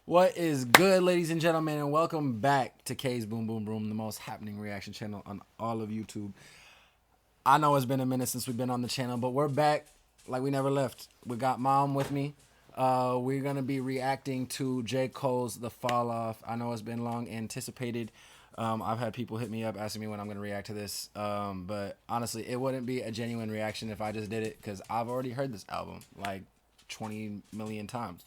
What is good, ladies and gentlemen, and welcome back to K's Boom Boom Boom, the most happening reaction channel on all of YouTube. I know it's been a minute since we've been on the channel, but we're back like we never left. We got Mom with me. We're gonna be reacting to J. Cole's "The Fall Off." I know it's been long anticipated. I've had people hit me up asking me when I'm gonna react to this, but honestly, it wouldn't be a genuine reaction if I just did it because I've already heard this album like 20 million times.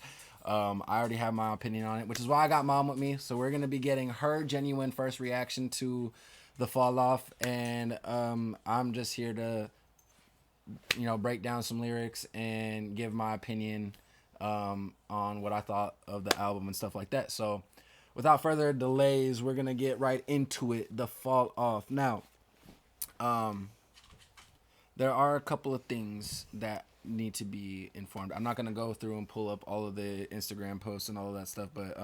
I already have my opinion on it, which is why I got Mom with me. So we're gonna be getting her genuine first reaction to the fall off, and I'm just here to break down some lyrics and give my opinion on what I thought of the album and stuff like that. So without further delays, we're gonna get right into it. The fall off. Now, there are a couple of things that need to be informed. I'm not gonna go through and pull up all of the Instagram posts and all of that stuff, but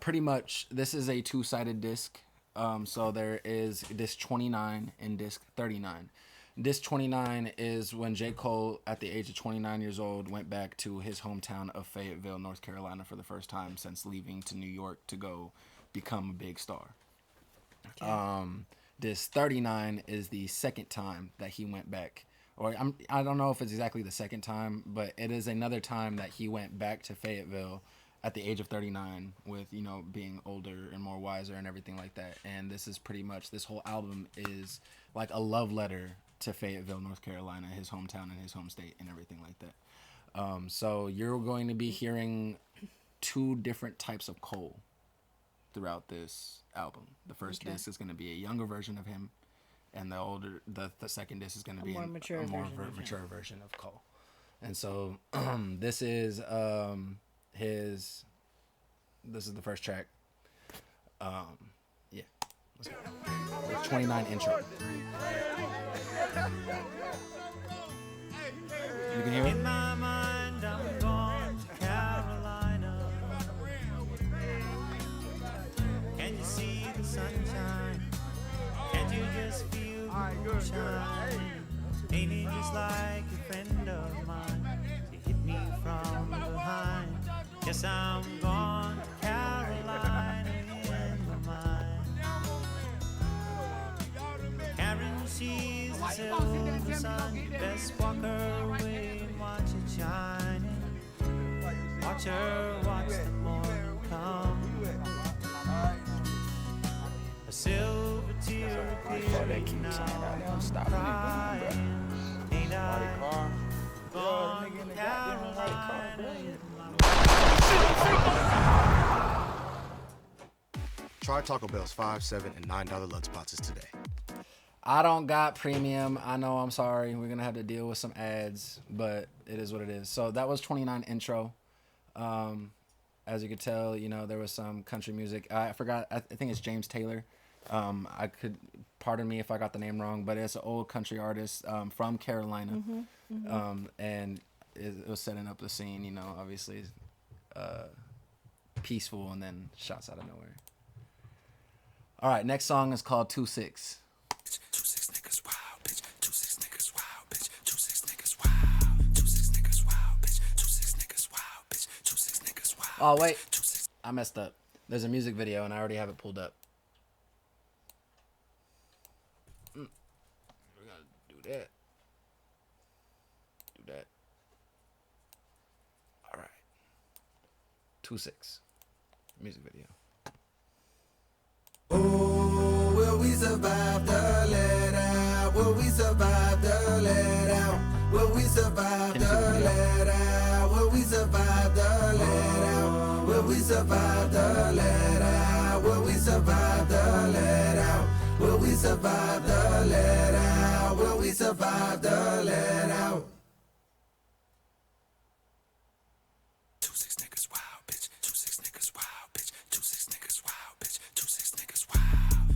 pretty much this is a two-sided disc. So there is disc 29 and disc 39. Disc 29 is when J. Cole, at the age of 29 years old, went back to his hometown of Fayetteville, North Carolina, for the first time since leaving to New York to go become a big star. This 39 is the second time that he went back, or I don't know if it's exactly the second time, but it is another time that he went back to Fayetteville at the age of 39 with, being older and more wiser and everything like that. And this is pretty much, this whole album is like a love letter to Fayetteville, North Carolina, his hometown and his home state and everything like that. So you're going to be hearing two different types of Cole throughout this album. The first disc is going to be a younger version of him, and the second disc is going to be a more mature version of Cole. And so this is his. This is the first track. Yeah, let's go. The 29 intro. You can hear it. In my mind, I'm going to Carolina. Can you see the sunshine? Can't you just feel the moonshine? Ain't it just like a friend of mine to hit me from behind? Yes, I'm going to Carolina in my mind. Karen sees the silver sun. You best walk her way and watch it shining. Watch her watch the morning come. A silver tear appearing now. Crying. Ain't I gone to Carolina in my Try Taco Bell's $5, $7, and $9 lunch boxes today. I don't got premium. I know, I'm sorry. We're going to have to deal with some ads, but it is what it is. So that was 29 intro. As you could tell, there was some country music. I forgot. I think it's James Taylor. I could, pardon me if I got the name wrong, but it's an old country artist from Carolina. And it was setting up the scene, obviously peaceful, and then shots out of nowhere. All right, next song is called 2-6. 2-6 niggas wild, bitch. 2-6 niggas wild, bitch. 2-6 niggas wild. 2-6 niggas wild, bitch. 2-6 niggas wild, bitch. 2-6 niggas wild. Oh, wait. I messed up. There's a music video, and I already have it pulled up. We gotta do that. Do that. All right. 2-6. Music video. Oh, will we survive the let out? Will we survive the let out? Will we survive the let out? Will we survive the let out? Will we survive the let out? Will we survive the let out? Will we survive the let out? Will we survive the let out? 2-6 niggas wild, bitch. 2-6 niggas wild, bitch. 2-6 niggas wild, bitch. 2-6 niggas wild.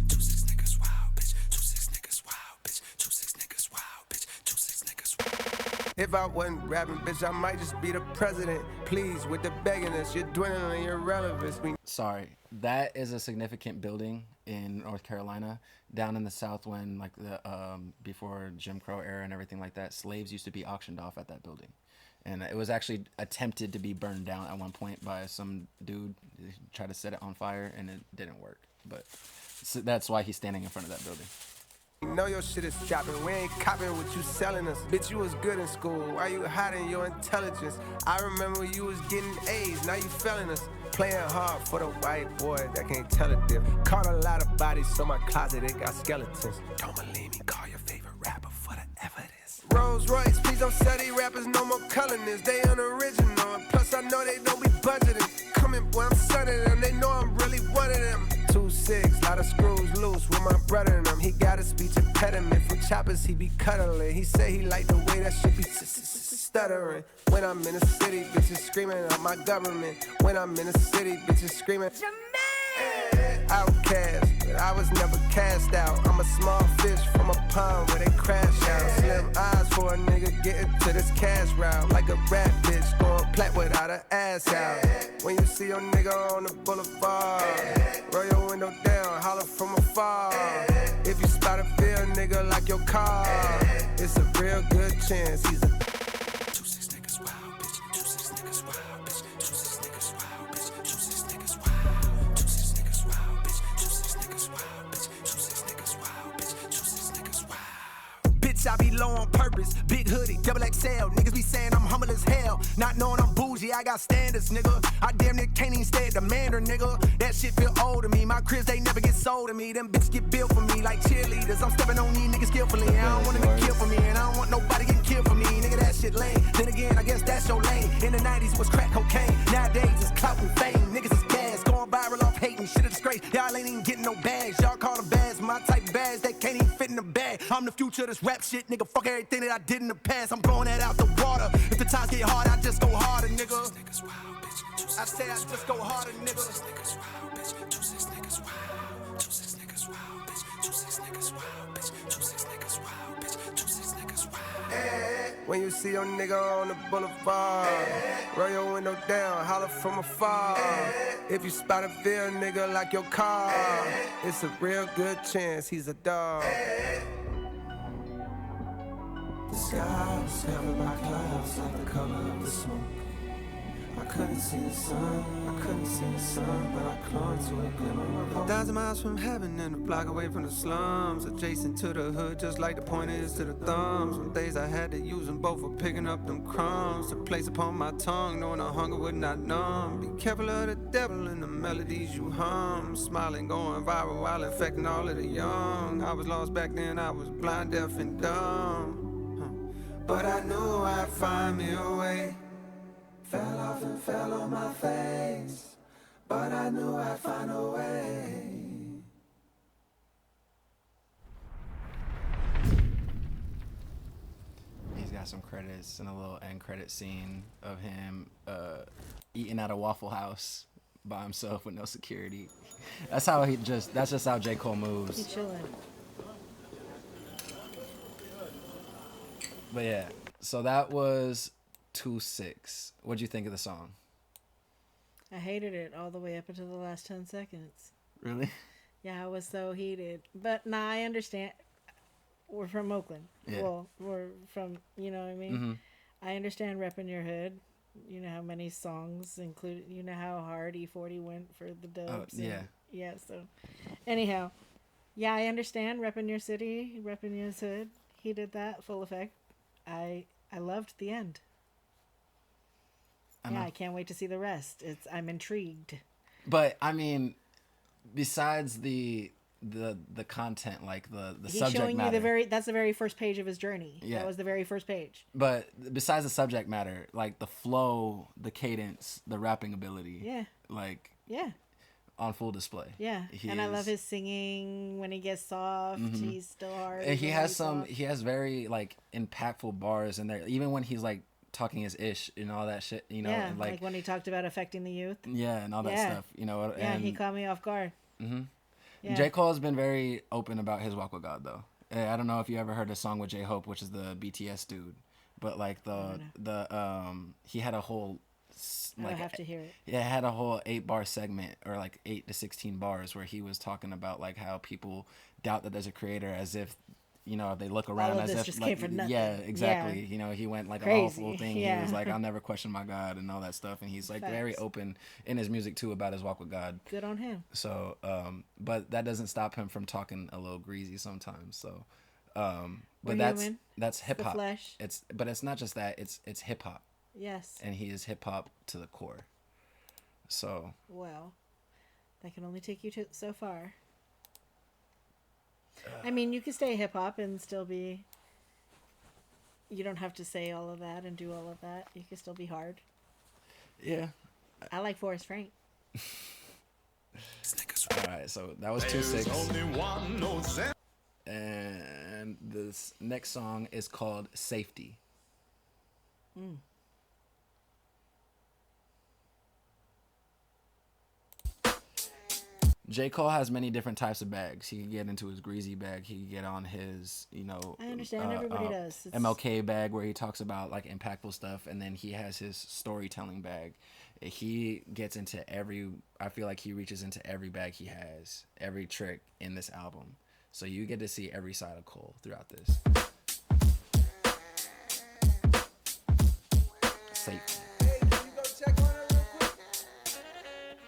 2-6 niggas wild, bitch. 2-6 niggas wild, bitch. 2-6 niggas wild, bitch. 2-6 niggas wild. If I wasn't rapping, bitch, I might just be the president. Please, with the beggingness, you're dwindling your relevance. Sorry. That is a significant building in North Carolina, down in the South, when like the before Jim Crow era and everything like that. Slaves used to be auctioned off at that building. and it was actually attempted to be burned down at one point by some dude. He tried to set it on fire, and it didn't work. But so that's why he's standing in front of that building. You know your shit is chopping. We ain't copying what you selling us. Bitch, you was good in school. Why you hiding your intelligence? I remember you was getting A's. Now you failing us. Playing hard for the white boy that can't tell a diff. Caught a lot of bodies, so my closet it got skeletons. Don't believe me, call your favorite rapper for the evidence. Rolls Royce, please don't sell these rappers no more colorness. They unoriginal, and plus I know they don't be budgeting. Coming, boy, I'm sunning them. They know I'm really one of them. 2-6, lot of screws loose with my brother and them. He got a speech impediment from choppers, he be cuddling. He say he like the way that shit be stuttering. When I'm in the city, bitches screaming out my government. When I'm in the city, bitches screaming outcast, but I was never cast out. I'm a small fish from a pond where they crash out. Slim eyes for a nigga getting to this cash route. Like a rap bitch going plat without her ass out. When you see your nigga on the boulevard, roll your window down, holler from afar. If you spot a real nigga like your car, it's a real good chance he's a 2-6 niggas wild, bitch. 2-6 niggas wild, bitch. 2-6 niggas wild, bitch. 2-6 niggas wild. 2-6 niggas wild, bitch. 2-6 niggas wild, bitch. 2-6 niggas wild, bitch. 2-6 niggas wild. Bitch, I be low on purpose. Big hoodie, double XL. Niggas be saying I'm humble as hell. Not knowing I'm bougie, I got standards, nigga. I damn near can't even stay at the manor, nigga. That shit feel old to me. My cribs, they never get sold to me. Them bitches get built for me like cheerleaders. I'm stepping on these niggas skillfully. I don't want them to kill for me, and I don't want nobody getting killed for me. Nigga, that shit lame. Then again, I guess that's your lane. In the 90s was crack cocaine. Nowadays it's clout and fame. Niggas is gas, going viral off hating. Shit a disgrace. Y'all ain't even getting no bags. Y'all call them bags. My type of bags, they can't even fit in the bag. I'm the future of this rap shit, nigga. Fuck everything that I did in the past. I'm blowing that out the water. If the times get hard, I just go harder, nigga. I say I just go harder, nigga. When you see your nigga on the boulevard, roll your window down, holler from afar. If you spot a real nigga like your car, it's a real good chance he's a dog. The sky was covered by clouds like the color of the smoke. I couldn't see the sun, but I clung to a glimmer of hope. 1,000 miles from heaven and a block away from the slums, adjacent to the hood, just like the pointers to the thumbs. Some days I had to use them both for picking up them crumbs to place upon my tongue, knowing the hunger would not numb. Be careful of the devil and the melodies you hum, smiling, going viral while infecting all of the young. I was lost back then, I was blind, deaf, and dumb, but I knew I'd find me a way. Fell off and fell on my face, but I knew I'd find a way. He's got some credits and a little end credit scene of him eating at a Waffle House by himself with no security. That's just how J. Cole moves. He chilling. But yeah, so that was 2-6. What'd you think of the song? I hated it all the way up until the last 10 seconds. Really? Yeah, I was so heated. But nah, I understand. We're from Oakland. Yeah. Well, we're from, you know what I mean? Mm-hmm. I understand repping your hood. You know how many songs included, you know how hard E40 went for the dubs. Oh, yeah. Yeah, so anyhow, yeah, I understand repping your city, repping your hood. He did that full effect. I loved the end. Yeah, I can't wait to see the rest. I'm intrigued. But I mean, besides the content, like the He's subject showing matter. you that's the very first page of his journey. Yeah. That was the very first page. But besides the subject matter, like the flow, the cadence, the rapping ability. Yeah. Like Yeah. on full display. Yeah. I love his singing when he gets soft. Mm-hmm. He's still hard. And he when has he's some. soft. He has very like impactful bars in there. Even when he's like talking his ish and all that shit. You know, yeah, and, like when he talked about affecting the youth. yeah, and all that Yeah. stuff. You know. Yeah, and he caught me off guard. Mhm. Yeah. J. Cole has been very open about his walk with God, though. I don't know if you ever heard a song with J Hope, which is the BTS dude, but like he had a whole I would have to hear it. Yeah, it had a whole 8-bar segment, or like 8 to 16 bars, where he was talking about like how people doubt that there's a creator, as if you know, they look around of as this if just like, came from nothing. yeah, exactly. Yeah. You know, he went like Crazy. an awful thing. He Yeah. was like, I'll never question my God and all that stuff. And he's like very Facts. open in his music too about his walk with God. Good on him. So, but that doesn't stop him from talking a little greasy sometimes. So, but We're that's human. that's hip hop. flesh. But it's not just that. It's hip hop, Yes. and he is hip hop to the core. So, Well, that can only take you so far. I mean, you can stay hip hop and still be. You don't have to say all of that and do all of that. You can still be hard. yeah. I like Forrest Frank. All right. So that was 2-6. And this next song is called Safety. J. Cole has many different types of bags. He can get into his greasy bag. He can get on his, you know, I understand. Everybody does. It's- MLK bag where he talks about like impactful stuff. And then he has his storytelling bag. He gets into I feel like he reaches into every bag he has, every trick in this album. So you get to see every side of Cole throughout this. Safety.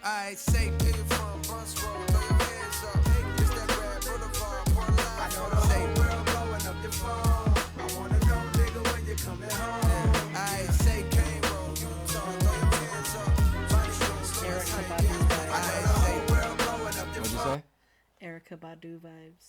Alright, safe nigga from Bronx Road, throw your hands up. It's that Red Boulevard, one line. I know the whole world blowing up your phone. I wanna know, nigga, when you coming home. Alright, say Kane Road, Utah, throw your hands up. Funny, slow Erykah tight, Badu yeah. vibes. I know the whole world blowing up your What'd you phone. say? Erykah Badu vibes.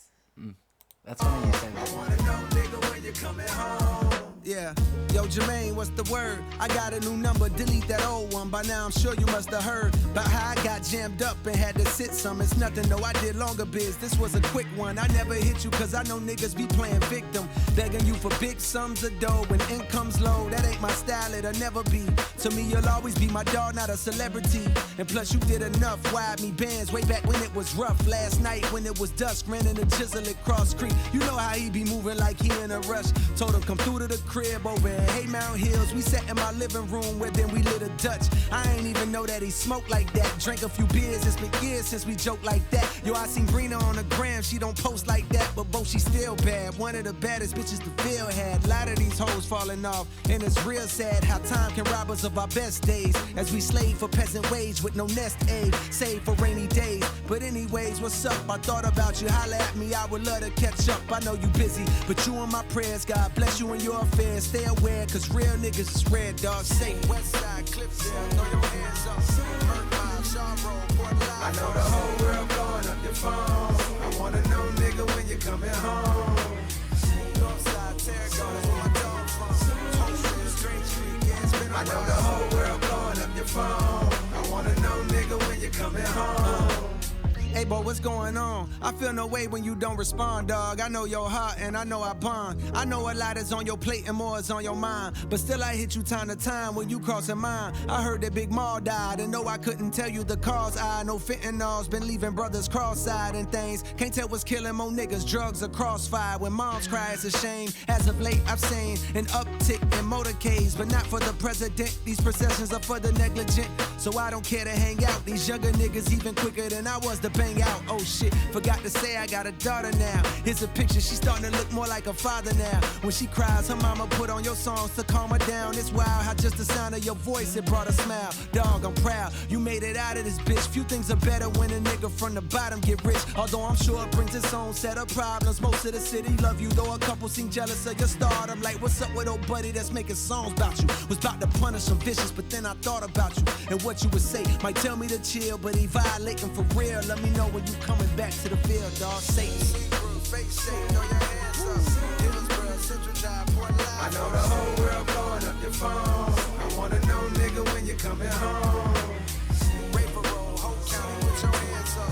That's funny you say that. Wanna know, nigga, when you coming home. Yeah, yo Jermaine, what's the word? I got a new number, delete that old one. By now I'm sure you must have heard about how I got jammed up and had to sit some. It's nothing, though, I did longer biz. This was a quick one. I never hit you cause I know niggas be playing victim, begging you for big sums of dough when income's low. That ain't my style, it'll never be. To me, you'll always be my dog, not a celebrity. And plus you did enough, wide me bands way back when it was rough. Last night when it was dusk, ran in the chisel at Cross Creek. You know how he be moving like he in a rush. Told him come through to the crib over in Haymount Hills. We sat in my living room where then we lit a Dutch. I ain't even know that he smoked like that. Drank a few beers, it's been years since we joked like that. Yo, I seen Brina on the gram, she don't post like that, but both she still bad. One of the baddest bitches the field had. A lot of these hoes falling off, and it's real sad how time can rob us of our best days. As we slave for peasant wage with no nest egg, save for rainy days. But anyways, what's up? I thought about you, holla at me, I would love to catch up. I know you busy, but you on my prayers. God bless you and your affairs. Stay aware, cause real niggas is red, dog. Safe, Westside, Cliffside, throw your hands up. Murk Mile, Shaw Road, Port Line. I know the whole world blowing up your phone. I wanna know, nigga, when you coming home. Northside, Terracotta, where my dog from. Home Street, Strange Street, yeah, it's been I know the whole world blowing up your phone. I wanna know, nigga, when you coming home. Hey, boy, what's going on? I feel no way when you don't respond, dog. I know your heart and I know I bond. I know a lot is on your plate and more is on your mind. But still, I hit you time to time when you crossing mine. I heard that Big Maul died and no, I couldn't tell you the cause. I know fentanyl's been leaving brothers cross-eyed and things. Can't tell what's killing more niggas. Drugs are crossfire. When moms cry, it's a shame. As of late, I've seen an uptick in motorcades, but not for the president. These processions are for the negligent. So I don't care to hang out. These younger niggas even quicker than I was to bang out. Oh shit, forgot to say I got a daughter now. Here's a picture, she's starting to look more like a father now. When she cries, her mama put on your songs to calm her down. It's wild how just the sound of your voice, it brought a smile. Dog, I'm proud, you made it out of this bitch. Few things are better when a nigga from the bottom get rich. Although I'm sure it brings its own set of problems. Most of the city love you, though a couple seem jealous of your stardom. Like, what's up with old buddy that's making songs about you? Was about to punish some vicious, but then I thought about you and what you would say. Might tell me to chill, but he violating for real. Let me know when you coming back to the field, dog. Safe. I know the whole world blowing up your phone. I wanna know, nigga, when you coming home. Raper roll, whole county with your hands up.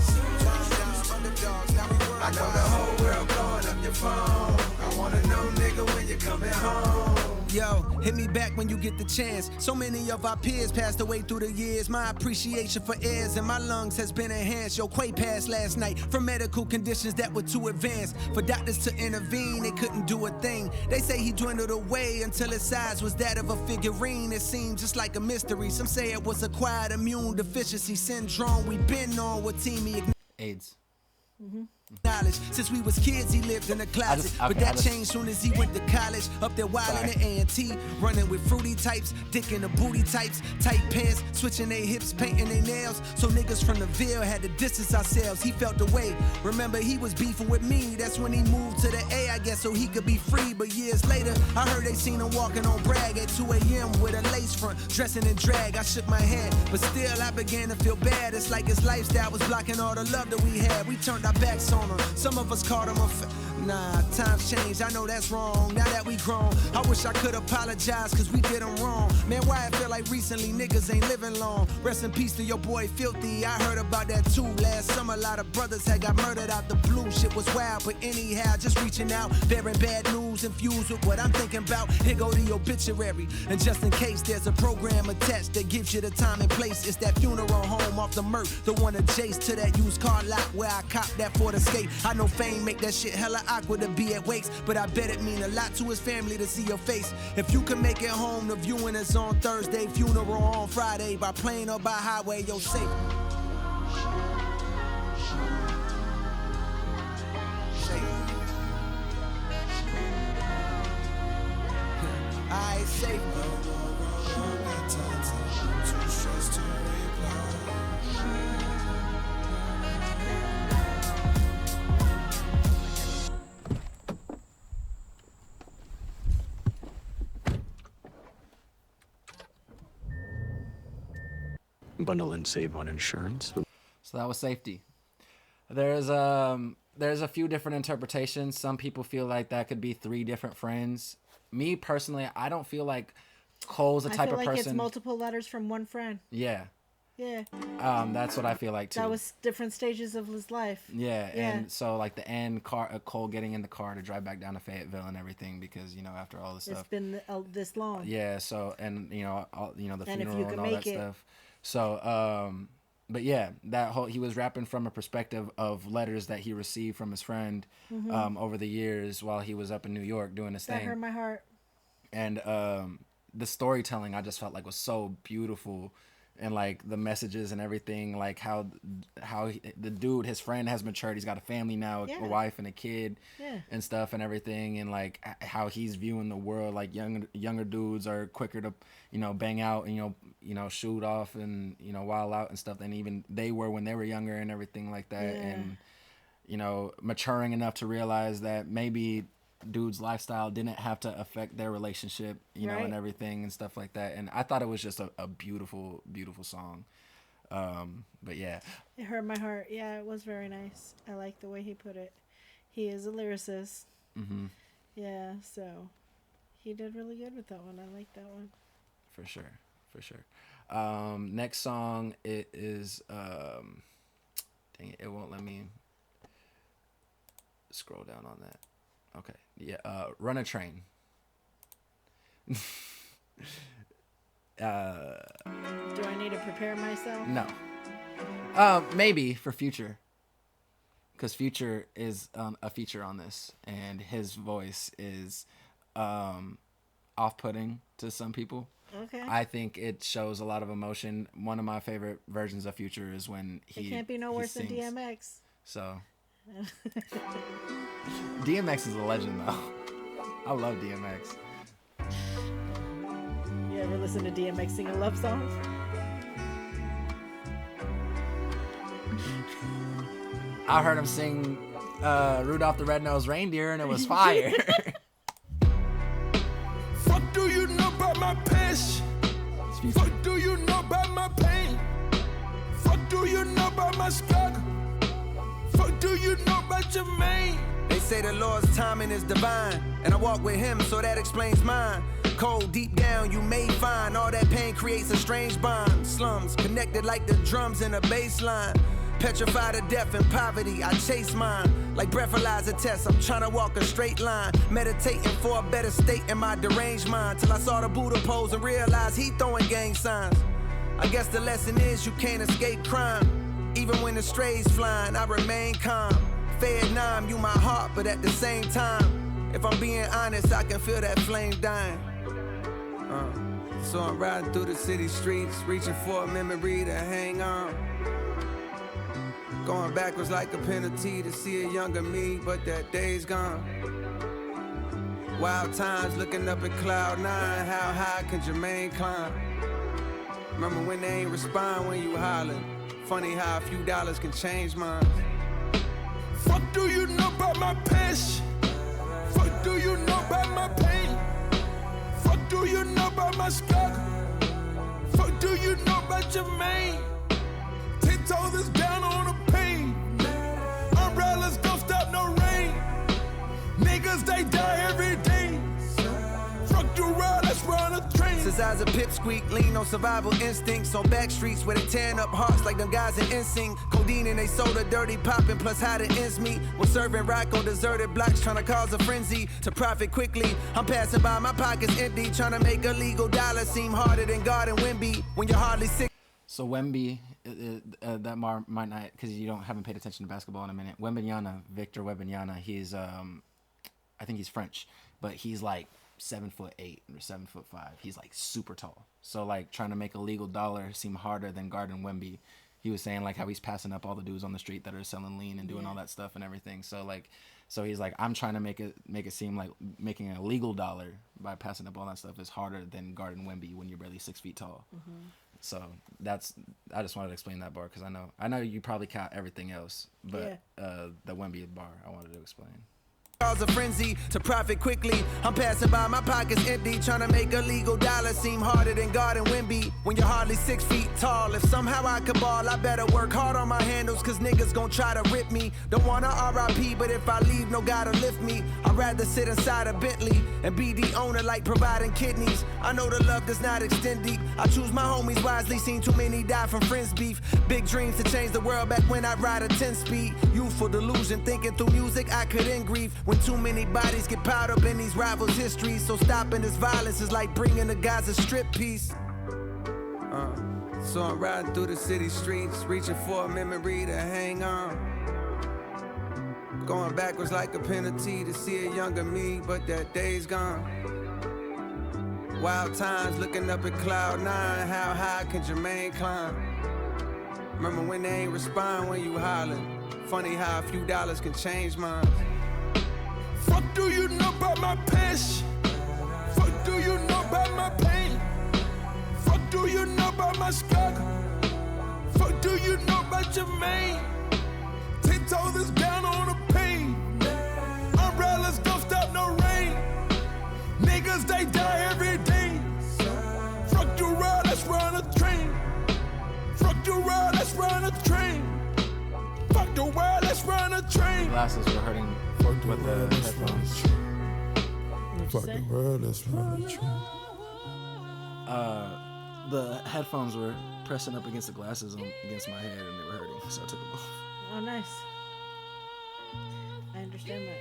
Underdogs, now we world. I know the whole world blowing up your phone. I wanna know, nigga, when you coming home. Yo, hit me back when you get the chance. So many of our peers passed away through the years. My appreciation for airs in my lungs has been enhanced. Yo, Quay passed last night from medical conditions that were too advanced. For doctors to intervene, they couldn't do a thing. They say he dwindled away until his size was that of a figurine. It seemed just like a mystery. Some say it was acquired immune deficiency syndrome. We been on with Teamy. AIDS. knowledge. Since we was kids, he lived in the closet. But that changed soon as he went to college. Up there wildin' at A&T, running with fruity types, dick in the booty types, tight pants, switching their hips, painting their nails. So niggas from the Ville had to distance ourselves. He felt the way. Remember, he was beefing with me. That's when he moved to the A, I guess, so he could be free. But years later, I heard they seen him walking on Bragg at 2 a.m. with a lace front, dressing in drag. I shook my head, but still I began to feel bad. It's like his lifestyle was blocking all the love that we had. We turned our backs on him. Some of us called him a Nah, times changed, I know that's wrong. Now that we grown, I wish I could apologize, cause we did him wrong. Man, why I feel like recently niggas ain't living long. Rest in peace to your boy Filthy, I heard about that too. Last summer, a lot of brothers had got murdered out the blue. Shit was wild, but anyhow, just reaching out, bearing bad news, infused with what I'm thinking about. Here go the obituary, and just in case there's a program attached that gives you the time and place. It's that funeral home off the Merc, the one adjacent to that used car lot where I copped that Ford Escape. I know fame make that shit hella awkward to be at wakes, but I bet it mean a lot to his family to see your face. If you can make it home, the viewing is on Thursday, funeral on Friday, by plane or by highway, you're safe. I safe. Bundle and save on insurance. So that was Safety. There's a few different interpretations. Some people feel like that could be 3 different friends. Me personally, I don't feel like Cole's the type of person. I feel like it's multiple letters from one friend. Yeah. Yeah. That's what I feel like too. That was different stages of his life. Yeah. And so like the end, Cole getting in the car to drive back down to Fayetteville and everything, because after all this stuff, it's been this long. Yeah. So and the and funeral and all that stuff. So but yeah, he was rapping from a perspective of letters that he received from his friend over the years while he was up in New York doing his thing. That hurt my heart. And the storytelling I just felt like was so beautiful, and like the messages and everything, like how the dude, his friend, has matured. He's got a family now, a wife and a kid, and stuff and everything, and like how he's viewing the world. Like younger dudes are quicker to bang out and shoot off and wild out and stuff than even they were when they were younger and everything like that. And maturing enough to realize that maybe dude's lifestyle didn't have to affect their relationship, and everything and stuff like that. And I thought it was just a beautiful, beautiful song. But yeah, it hurt my heart. Yeah, it was very nice. I like the way he put it. He is a lyricist. Yeah, so he did really good with that one. I like that one. For sure. Next song, it is dang it won't let me scroll down on that. Okay, yeah, Run a Train. Do I need to prepare myself? No. Maybe for Future, because Future is a feature on this, and his voice is off-putting to some people. Okay. I think it shows a lot of emotion. One of my favorite versions of Future is when it can't be no worse than DMX. So DMX is a legend, though. I love DMX. You ever listen to DMX singing love songs? I heard him sing Rudolph the Red-Nosed Reindeer, and it was fire. Fuck do you know about my passion? Fuck do you know about my pain? Fuck do you know about my struggle? Fuck do you know about Jermaine? They say the Lord's timing is divine, and I walk with him, so that explains mine. Cold deep down, you may find all that pain creates a strange bond. Slums connected like the drums in a bass line. Petrified of death and poverty, I chase mine. Like breathalyzer tests, I'm trying to walk a straight line. Meditating for a better state in my deranged mind. Till I saw the Buddha pose and realized he throwing gang signs. I guess the lesson is you can't escape crime. Even when the strays flying, I remain calm. Vietnam, you my heart, but at the same time, if I'm being honest, I can feel that flame dying. So I'm riding through the city streets, reaching for a memory to hang on. Going backwards like a penalty to see a younger me, but that day's gone. Wild times looking up at cloud nine, how high can Jermaine climb? Remember when they ain't respond when you hollering? Funny how a few dollars can change minds. Fuck do you know about my passion? Fuck do you know about my pain? Fuck do you know about my struggle? Fuck do you know about Jermaine? 10 toes is down on the pain. Umbrellas don't stop no rain. Niggas they die every day. Fuck the road, let's run a train. Since I was a pipsqueak, lean on survival instincts. On back streets where they tearing up hearts like them guys in NSYNC. Codeine and they soda, dirty popping, plus how the ends meet. When serving rock on deserted blocks, trying to cause a frenzy to profit quickly. I'm passing by, my pockets empty, trying to make a legal dollar seem harder than God and Wemby. When you're hardly sick. So Wemby, that might not, because you haven't paid attention to basketball in a minute. Wembanyama, Victor Wembanyama, he's I think he's French, but he's like 7'8" or 7'5". He's like super tall. So like trying to make a legal dollar seem harder than guarding Wemby. He was saying like how he's passing up all the dudes on the street that are selling lean and doing all that stuff and everything. So like, so he's like, I'm trying to make it seem like making a legal dollar by passing up all that stuff is harder than guarding Wemby when you're barely 6 feet tall. Mm-hmm. So I just wanted to explain that bar because I know you probably count everything else, but the Wemby bar I wanted to explain. Cause a frenzy to profit quickly. I'm passing by, my pockets empty, trying to make a legal dollar seem harder than God and Wemby. When you're hardly 6 feet tall, if somehow I could ball, I better work hard on my handles, cause niggas gon' try to rip me. Don't wanna RIP, but if I leave, no God to lift me. I'd rather sit inside a Bentley and be the owner like providing kidneys. I know the love does not extend deep. I choose my homies wisely, seen too many die from friends beef. Big dreams to change the world back when I ride a 10-speed. Youthful delusion, thinking through music I could end grief. When too many bodies get piled up in these rivals' histories. So stopping this violence is like bringing the guys a strip piece. So I'm riding through the city streets, reaching for a memory to hang on. Going backwards like a penalty to see a younger me, but that day's gone. Wild times looking up at cloud nine, how high can Jermaine climb? Remember when they ain't respond when you hollering? Funny how a few dollars can change minds. Fuck do you know about my passion? Fuck do you know about my pain? Fuck do you know about my struggle? Fuck do you know about Jermaine? 10 toes is down on the pain. Umbrellas don't stop no rain. Niggas they die every day. Fuck the road, let's run a train. Fuck the road, let's run a train. Fuck the world, let's run a train. Glasses were hurting with the headphones. Fuck the world, let's run a train. The headphones were pressing up against the glasses against my head and they were hurting, so I took them off. Oh, nice. I understand that.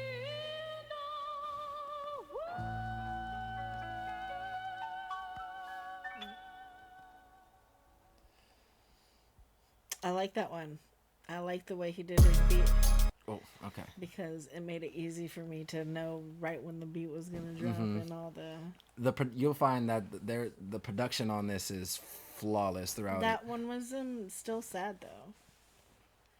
I like that one. I like the way he did his beat. Oh, okay. Because it made it easy for me to know right when the beat was gonna drop and all you'll find that the production on this is flawless throughout. That one was still sad though.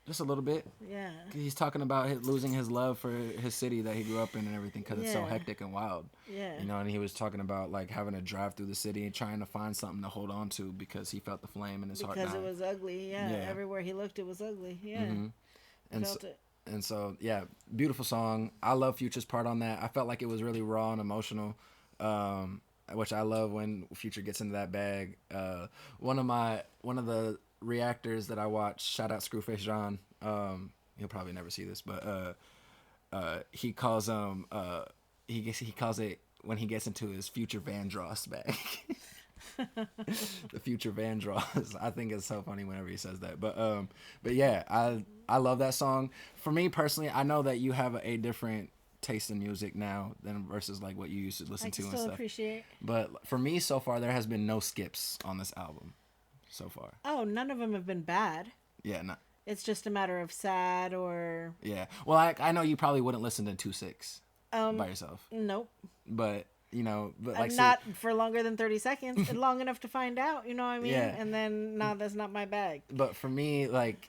Just a little bit. Yeah. He's talking about losing his love for his city that he grew up in and everything because it's so hectic and wild. Yeah. You know, and he was talking about like having to drive through the city and trying to find something to hold on to because he felt the flame in his heart. Because it was ugly. Yeah. Everywhere he looked, it was ugly. Yeah. Mm-hmm. And felt it. And so, yeah, beautiful song. I love Future's part on that. I felt like it was really raw and emotional, which I love when Future gets into that bag. One of the reactors that I watch, shout out Screwface John. He'll probably never see this, but he calls he calls it when he gets into his Future Vandross bag. The Future Vandross. I think it's so funny whenever he says that. But yeah, I love that song. For me personally, I know that you have a different taste in music now than versus like what you used to listen to and stuff. I still appreciate. But for me so far, there has been no skips on this album so far. Oh, none of them have been bad. Yeah, no. It's just a matter of sad or. Yeah, well, I know you probably wouldn't listen to 2-6 by yourself. Nope. But you know, but like not for longer than 30 seconds, long enough to find out. You know what I mean? Yeah. And then that's not my bag. But for me, like,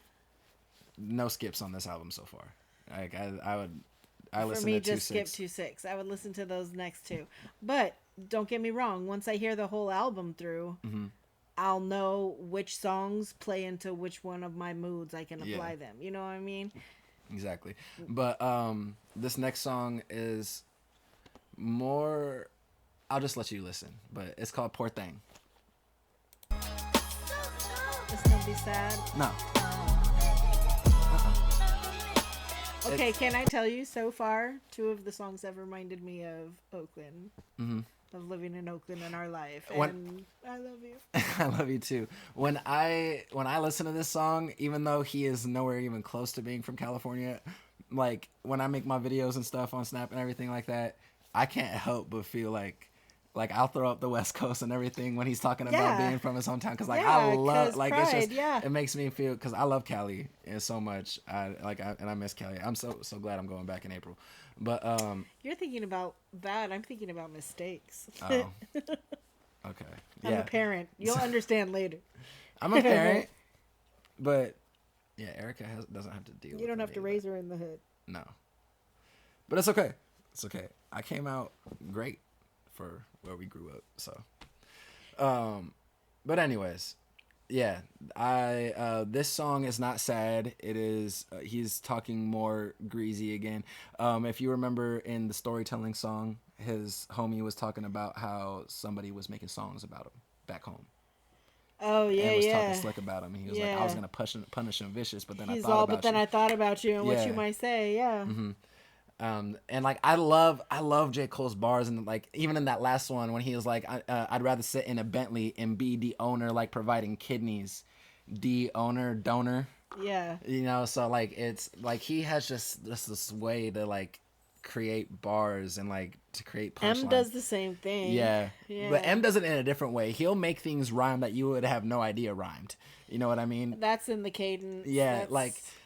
no skips on this album so far. Like I For listen me, to just skip 2-6. I would listen to those next two. But don't get me wrong. Once I hear the whole album through, I'll know which songs play into which one of my moods I can apply them. You know what I mean? Exactly. But this next song is more. I'll just let you listen. But it's called Poor Thing. It's gonna be sad. No. Okay, can I tell you, so far, two of the songs have reminded me of Oakland. Of living in Oakland in our life. And I love you. I love you too. When I listen to this song, even though he is nowhere even close to being from California, like when I make my videos and stuff on Snap and everything like that, I can't help but feel like I'll throw up the West Coast and everything when he's talking about being from his hometown, because I love pride, it's just it makes me feel, because I love Cali so much. I miss Cali. I'm so glad I'm going back in April. But you're thinking about that. I'm thinking about mistakes. Oh, okay. Yeah. I'm a parent. You'll understand later. I'm a parent, but yeah, Erica doesn't have to deal. You don't have to raise her in the hood. No, but it's okay. It's okay. I came out great for where we grew up. So, but anyways, yeah, this song is not sad. It is, he's talking more greasy again. If you remember in the storytelling song, his homie was talking about how somebody was making songs about him back home. Oh yeah, and was talking slick about him. He was like, I was gonna punish him vicious, but then I thought about you. I thought about you and what you might say. Yeah. And like I love J. Cole's bars, and like even in that last one when he was like, I'd rather sit in a Bentley and be the owner, like providing kidneys, donor. Yeah. You know, so like it's like he has just this way to like create bars and like to create punchlines. M does the same thing. Yeah. But M does it in a different way. He'll make things rhyme that you would have no idea rhymed. You know what I mean? That's in the cadence. Yeah,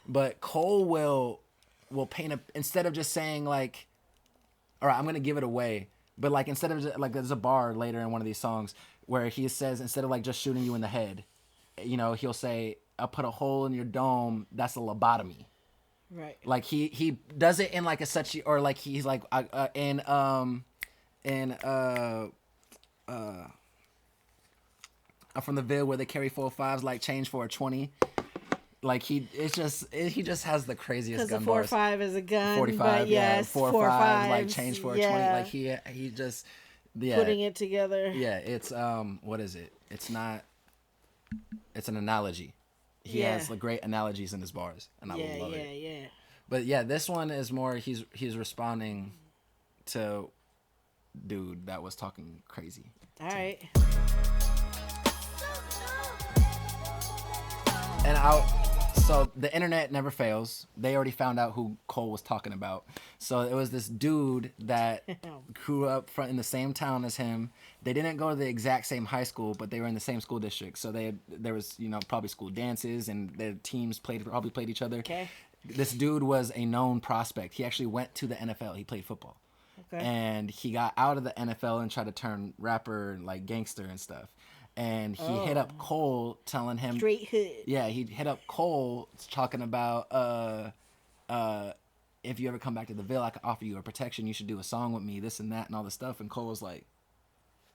but Cole will paint instead of just saying like, all right, I'm gonna give it away, but like instead of just, like there's a bar later in one of these songs where he says, instead of like just shooting you in the head, you know, he'll say, I'll put a hole in your dome, that's a lobotomy. Right. Like he does it in like a such, or like he's like from the Ville where they carry 4.5s like change for a 20. Like he just has the craziest gun bars. Because the 4.5 is a gun. 45, but yes, 4.5 like change for a 20. Like he just putting it together. Yeah, it's what is it? It's not. It's an analogy. He has like great analogies in his bars, and I love it. Yeah. But yeah, this one is more. He's responding to dude that was talking crazy. All right. So the internet never fails. They already found out who Cole was talking about. So it was this dude that grew up in the same town as him. They didn't go to the exact same high school, but they were in the same school district. So there was probably school dances, and their teams probably played each other. Okay. This dude was a known prospect. He actually went to the NFL. He played football. Okay. And he got out of the NFL and tried to turn rapper and like gangster and stuff. And he hit up Cole telling him straight hood. Yeah, he hit up Cole talking about if you ever come back to the Ville, I could offer you a protection. You should do a song with me, this and that and all this stuff. And Cole was like,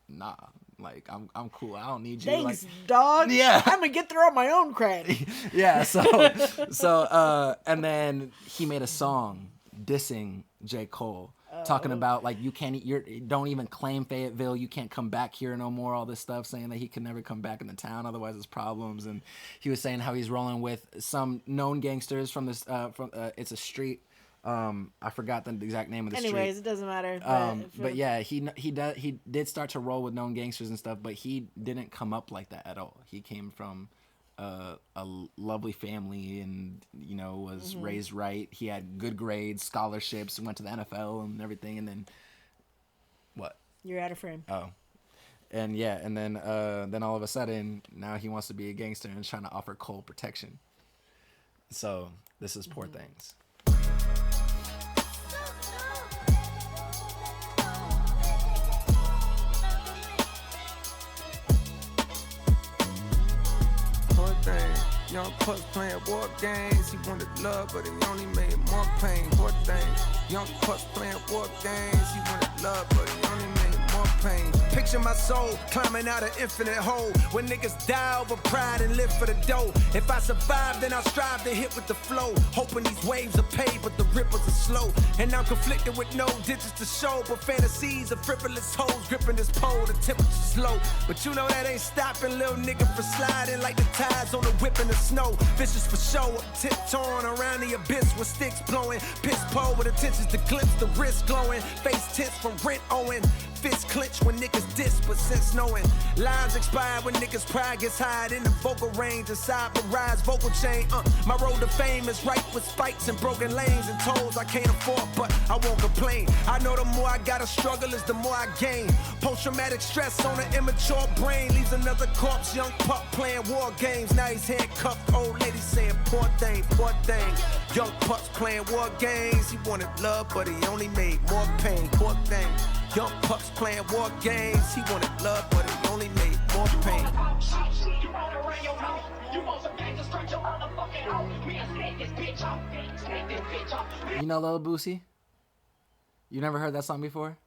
nah, like I'm cool. I don't need you. Thanks, like, dog. Yeah. I'm gonna get through on my own credit. Yeah, so and then he made a song dissing J. Cole. Talking about like you don't even claim Fayetteville, you can't come back here no more, all this stuff, saying that he can never come back in the town, otherwise there's problems. And he was saying how he's rolling with some known gangsters from this it's a street, I forgot the exact name of the street. Anyways, it doesn't matter. But yeah, he did start to roll with known gangsters and stuff, but he didn't come up like that at all. He came from a lovely family, and was raised right. He had good grades, scholarships, went to the NFL and everything. And then what? You're out of frame. Oh, and yeah, and then all of a sudden now he wants to be a gangster and is trying to offer Cole protection. So this is Poor Things. Young Puss playing war games. He wanted love, but he only made more pain. Poor thing. Young Puss playing war games. He wanted love, but he only made more pain. Picture my soul climbing out an infinite hole. When niggas die over pride and live for the dough. If I survive, then I'll strive to hit with the flow. Hoping these waves are paid, but the ripples are slow. And I'm conflicted with no digits to show. But fantasies of frivolous hoes gripping this pole. The temperature's low. But you know that ain't stopping little nigga from sliding like the tides on the whip in the snow. Vicious for show. I'm tiptoeing around the abyss with sticks blowing. Piss pole with intentions to glimpse the wrist glowing. Face tense from rent owing. Fists clench when niggas diss, but since knowing lives expire when niggas' pride gets high in the vocal range inside the rise vocal chain. My road to fame is ripe with spikes and broken lanes and tolls I can't afford, but I won't complain. I know the more I gotta struggle is the more I gain. Post-traumatic stress on an immature brain leaves another corpse. Young pup playing war games. Now he's handcuffed. Old lady saying poor thing, poor thing. Young pups playing war games. He wanted love, but he only made more pain. Poor thing. Young pups playing war games. He wanted love, but he only made more pain. You know Lil Boosie? You never heard that song before?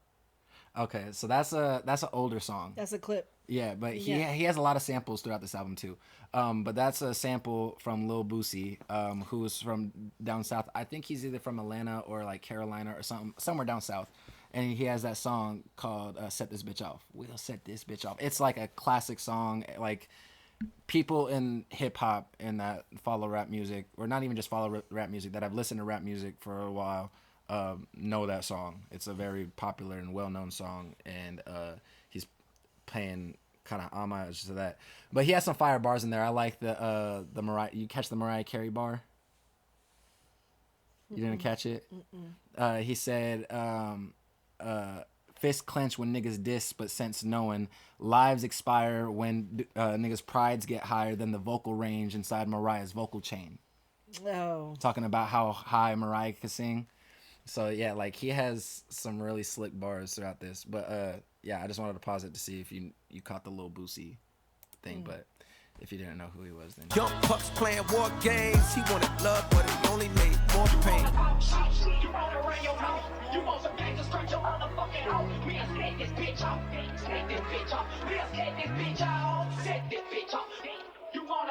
Okay, so that's an older song. That's a clip. Yeah, but he has a lot of samples throughout this album too. But that's a sample from Lil Boosie, who is from down south. I think he's either from Atlanta or like Carolina or somewhere down south. And he has that song called "Set This Bitch Off." We'll set this bitch off. It's like a classic song. Like people in hip hop and that follow rap music, or not even just follow rap music, that have listened to rap music for a while, know that song. It's a very popular and well-known song, and he's paying kind of homage to that. But he has some fire bars in there. I like the Mariah. You catch the Mariah Carey bar? You didn't catch it? He said, fist clench when niggas diss, but sense knowing lives expire when niggas' prides get higher than the vocal range inside Mariah's vocal chain. Oh. Talking about how high Mariah can sing. So yeah, like he has some really slick bars throughout this. But yeah, I just wanted to pause it to see if you caught the Lil Boosie thing. But if you didn't know who he was, then Young pups playing war games. He wanted love, but he only made more pain. You want some gang to stretch your motherfucking out. We a snake this bitch off. Snake this bitch off. We a snake this bitch off. Set this bitch off.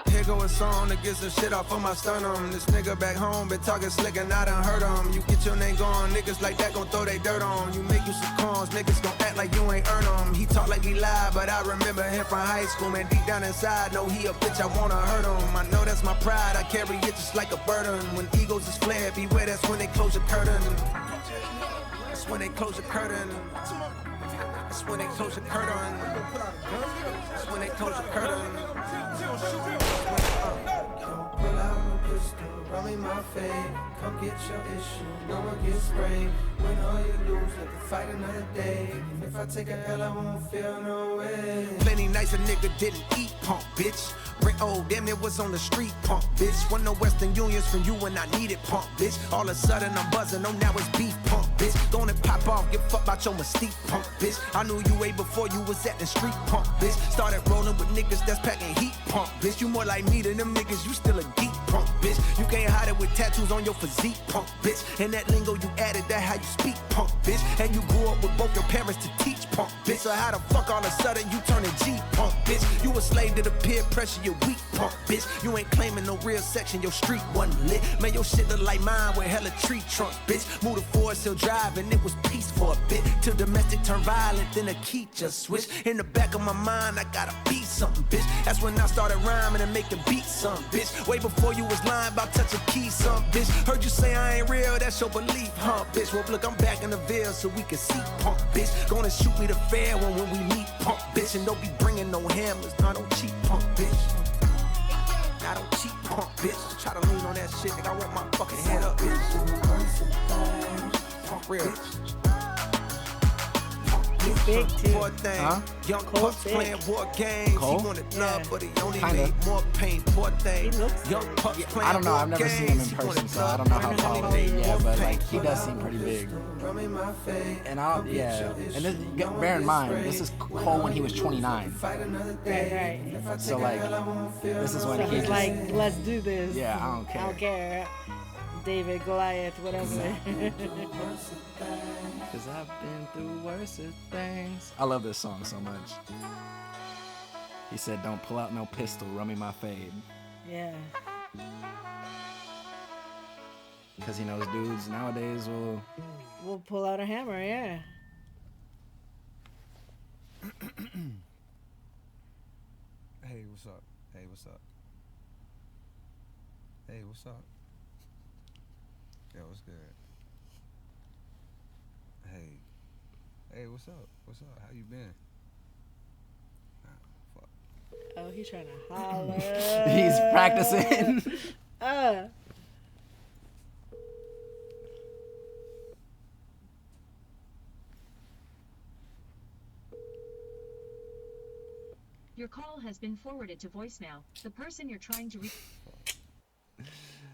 Here go a song to get some shit off of my sternum. This nigga back home been talking slick and I done heard him. You get your name gone, niggas like that gon' throw they dirt on. You make you some cons, niggas gon' act like you ain't earn them. He talk like he lied, but I remember him from high school. Man, deep down inside, know he a bitch, I wanna hurt him. I know that's my pride, I carry it just like a burden. When egos is flared, beware, that's when they close the curtain. That's when they close the curtain. That's when they close the curtain. That's when they close the curtain. Pull out my pistol, run me my fade. Come get your issue, no one gets sprayed. Win or you lose, let the fight another day. If I take a L, I won't feel no way. Plenty nights a nigga didn't eat, punk bitch. Rent old, damn it was on the street, punk bitch. Won no Western Unions from you when I needed, punk bitch. All of a sudden I'm buzzing, oh now it's beef, punk bitch. Gonna pop off, give fuck about your mystique, punk bitch. I knew you way before you was at the street, punk bitch. Started rolling with niggas that's packing heat, punk bitch. You more like me than them niggas, you still a geek, punk bitch. You can't hide it with tattoos on your physique, punk bitch. And that lingo you added, that how you speak, punk bitch. And you grew up with both your parents to teach, punk bitch. So how the fuck all of a sudden you turning G, punk bitch? You a slave to the peer pressure, you weak, punk bitch. You ain't claiming no real section, your street wasn't lit. Man, your shit look like mine with hella tree trunks, bitch. Moved to Forest Hill Drive and it was peace for a bit. Till domestic turned violent, then the key just switched. In the back of my mind, I gotta be something, bitch. That's when I started rhyming and making beats, something, bitch. Way before you was lying about touching keys, something, bitch. Heard you say I ain't real, that's your belief, huh, bitch. Well, look, I'm back in the Ville so we can see, punk, bitch. Gonna shoot me the fair one when we meet, punk, bitch. And don't be bringing no hammers, nah, don't cheat, punk, bitch. I don't cheat, punk, bitch. Try to lean on that shit, nigga. I want my fucking head up, bitch. Punk real. Punk He's big too. Poor thing. Huh? Young Cole's pups big. playing war games. Cole? He wanted love, Yeah. but he only Kinda. made more pain. Poor thing. He looks Young big. pups playing I don't know. war I've never seen him games. in He wanted person, so I love, don't know but how he tall only he is. made Yeah, more but pain. like he does seem pretty big. And and this, bear in mind, this is Cole when he was 29. Right. So like, this is when So he he's like, let's do this. Yeah, I don't care. I don't care. David, Goliath, whatever. Cause I've been through worse things. I love this song so much. He said, "Don't pull out no pistol, run me my fade." Yeah. Cause he knows dudes nowadays will. We'll pull out a hammer, yeah. Hey, what's up? Hey, what's up? Hey, what's up? Yo, what's good? Hey, what's up? What's up? How you been? Fuck. Oh, he's trying to holler. He's practicing. Your call has been forwarded to voicemail. The person you're trying to reach.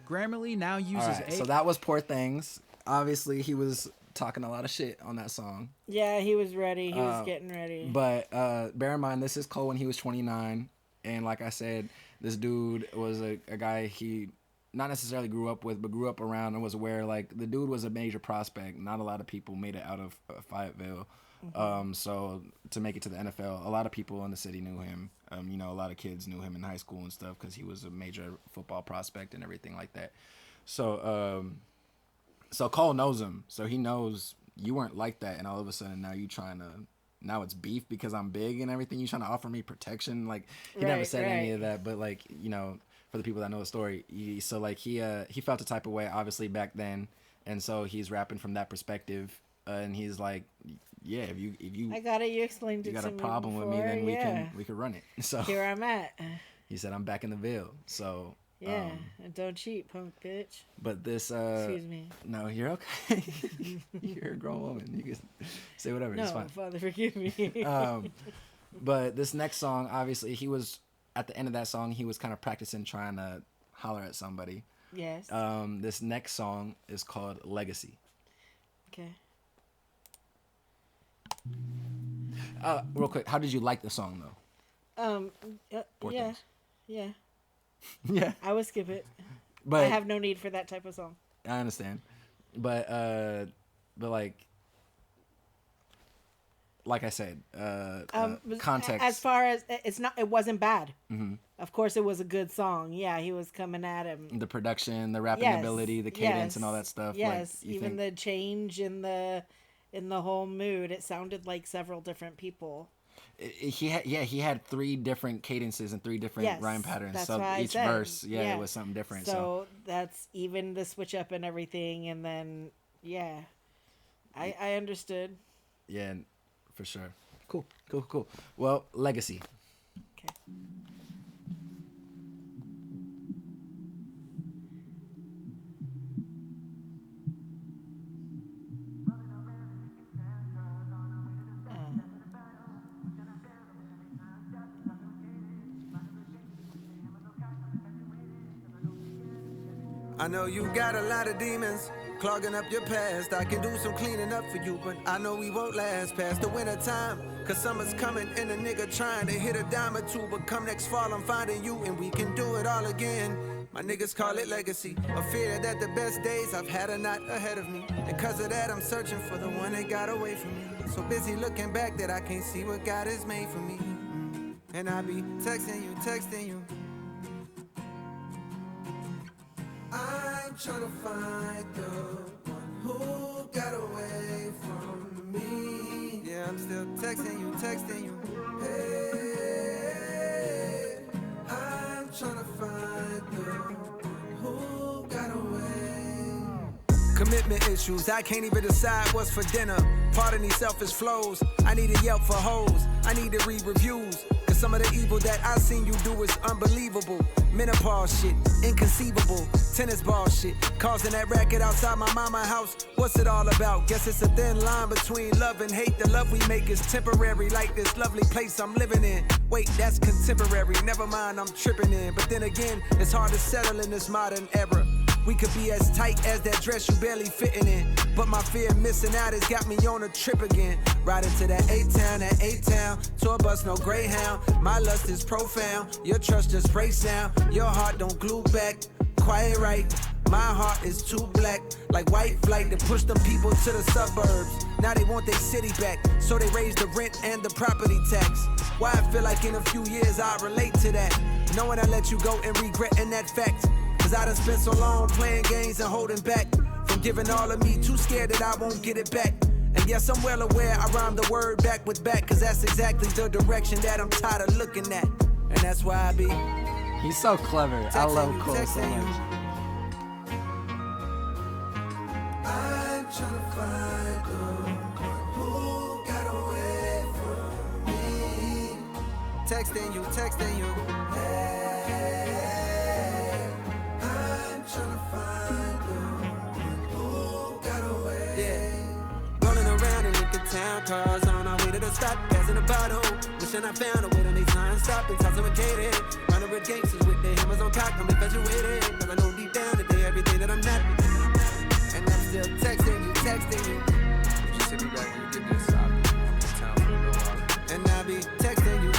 Grammarly now uses All right, so that was Poor Things. Obviously, he was talking a lot of shit on that song. Yeah, he was ready. He was getting ready. But bear in mind, this is Cole when he was 29. And like I said, this dude was a guy he not necessarily grew up with, but grew up around and was aware. Like, the dude was a major prospect. Not a lot of people made it out of Fayetteville. So to make it to the NFL, a lot of people in the city knew him. You know, a lot of kids knew him in high school and stuff because he was a major football prospect and everything like that. So, so Cole knows him. So he knows you weren't like that, and all of a sudden now you trying to. Now it's beef because I'm big and everything. You trying to offer me protection? Like, he never said any of that. But like, you know, for the people that know the story, he felt the type of way obviously back then, and so he's rapping from that perspective. And he's like, yeah, if you I got it. You explained it got to a me problem with me, before, then we can run it. So here I'm at. he said, I'm back in the Ville. So Yeah, and don't cheat, punk bitch. But this Excuse me. No, you're okay. You're a grown woman. You can say whatever. No, it's fine. Father, forgive me. But this next song, obviously, he was at the end of that song. He was kind of practicing trying to holler at somebody. Yes. This next song is called Legacy. Okay. Real quick, how did you like the song though? Poor Yeah, Things. yeah. Yeah. I would skip it. But I have no need for that type of song. I understand, but like I said, context. As far as it wasn't bad. Mm-hmm. Of course, it was a good song. Yeah, he was coming at him. The production, the rapping ability, the cadence, and all that stuff. Yes, like, even the change in the whole mood. It sounded like several different people. He had 3 different cadences and 3 different rhyme patterns. That's so why each verse, it was something different. So that's even the switch up and everything, and then I understood. Yeah, for sure. Cool. Well, Legacy. Okay. I know you got a lot of demons clogging up your past. I can do some cleaning up for you, but I know we won't last past the winter time. Cause summer's coming and a nigga trying to hit a dime or two. But come next fall, I'm finding you and we can do it all again. My niggas call it legacy. A fear that the best days I've had are not ahead of me. And cause of that, I'm searching for the one that got away from me. So busy looking back that I can't see what God has made for me. And I be texting you. I'm trying to find the one who got away from me. Yeah, I'm still texting you. Hey, I'm trying to find the one who got away. Commitment issues, I can't even decide what's for dinner. Pardon these selfish flows, I need a Yelp for hoes. I need to read reviews, cause some of the evil that I seen you do is unbelievable. Menopause shit, inconceivable, tennis ball shit. Causing that racket outside my mama house. What's it all about? Guess it's a thin line between love and hate. The love we make is temporary, like this lovely place I'm living in. Wait, that's contemporary. Never mind, I'm tripping in. But then again, it's hard to settle in this modern era. We could be as tight as that dress you barely fitting in. But my fear of missing out has got me on a trip again. Riding to that A-Town, tour bus, no Greyhound. My lust is profound, your trust just breaks down. Your heart don't glue back, quiet right. My heart is too black, like white flight that pushed them people to the suburbs. Now they want their city back, so they raise the rent and the property tax. Why I feel like in a few years I'll relate to that, knowing I let you go and regretting that fact. Cause I done spent so long playing games and holding back from giving all of me, too scared that I won't get it back. And yes, I'm well aware I rhyme the word back with back, cause that's exactly the direction that I'm tired of looking at. And that's why I be He's so clever. I love Cole so much. I'm tryna find the one who got away from me. texting you. Hey, I'm tryna find the one who got away. Yeah. Rolling around in Lincoln Town, cars on our way to the spot, passing a bottle. Wishing I found a way to make time stop and intoxicated. Running with gangsters with their hammers on cock, I'm infatuated. Cause I know deep down that they everything that I'm not. And I'm still texting you. Just hit me back when you give me a stop. I'm in town for a little while. And I be texting you.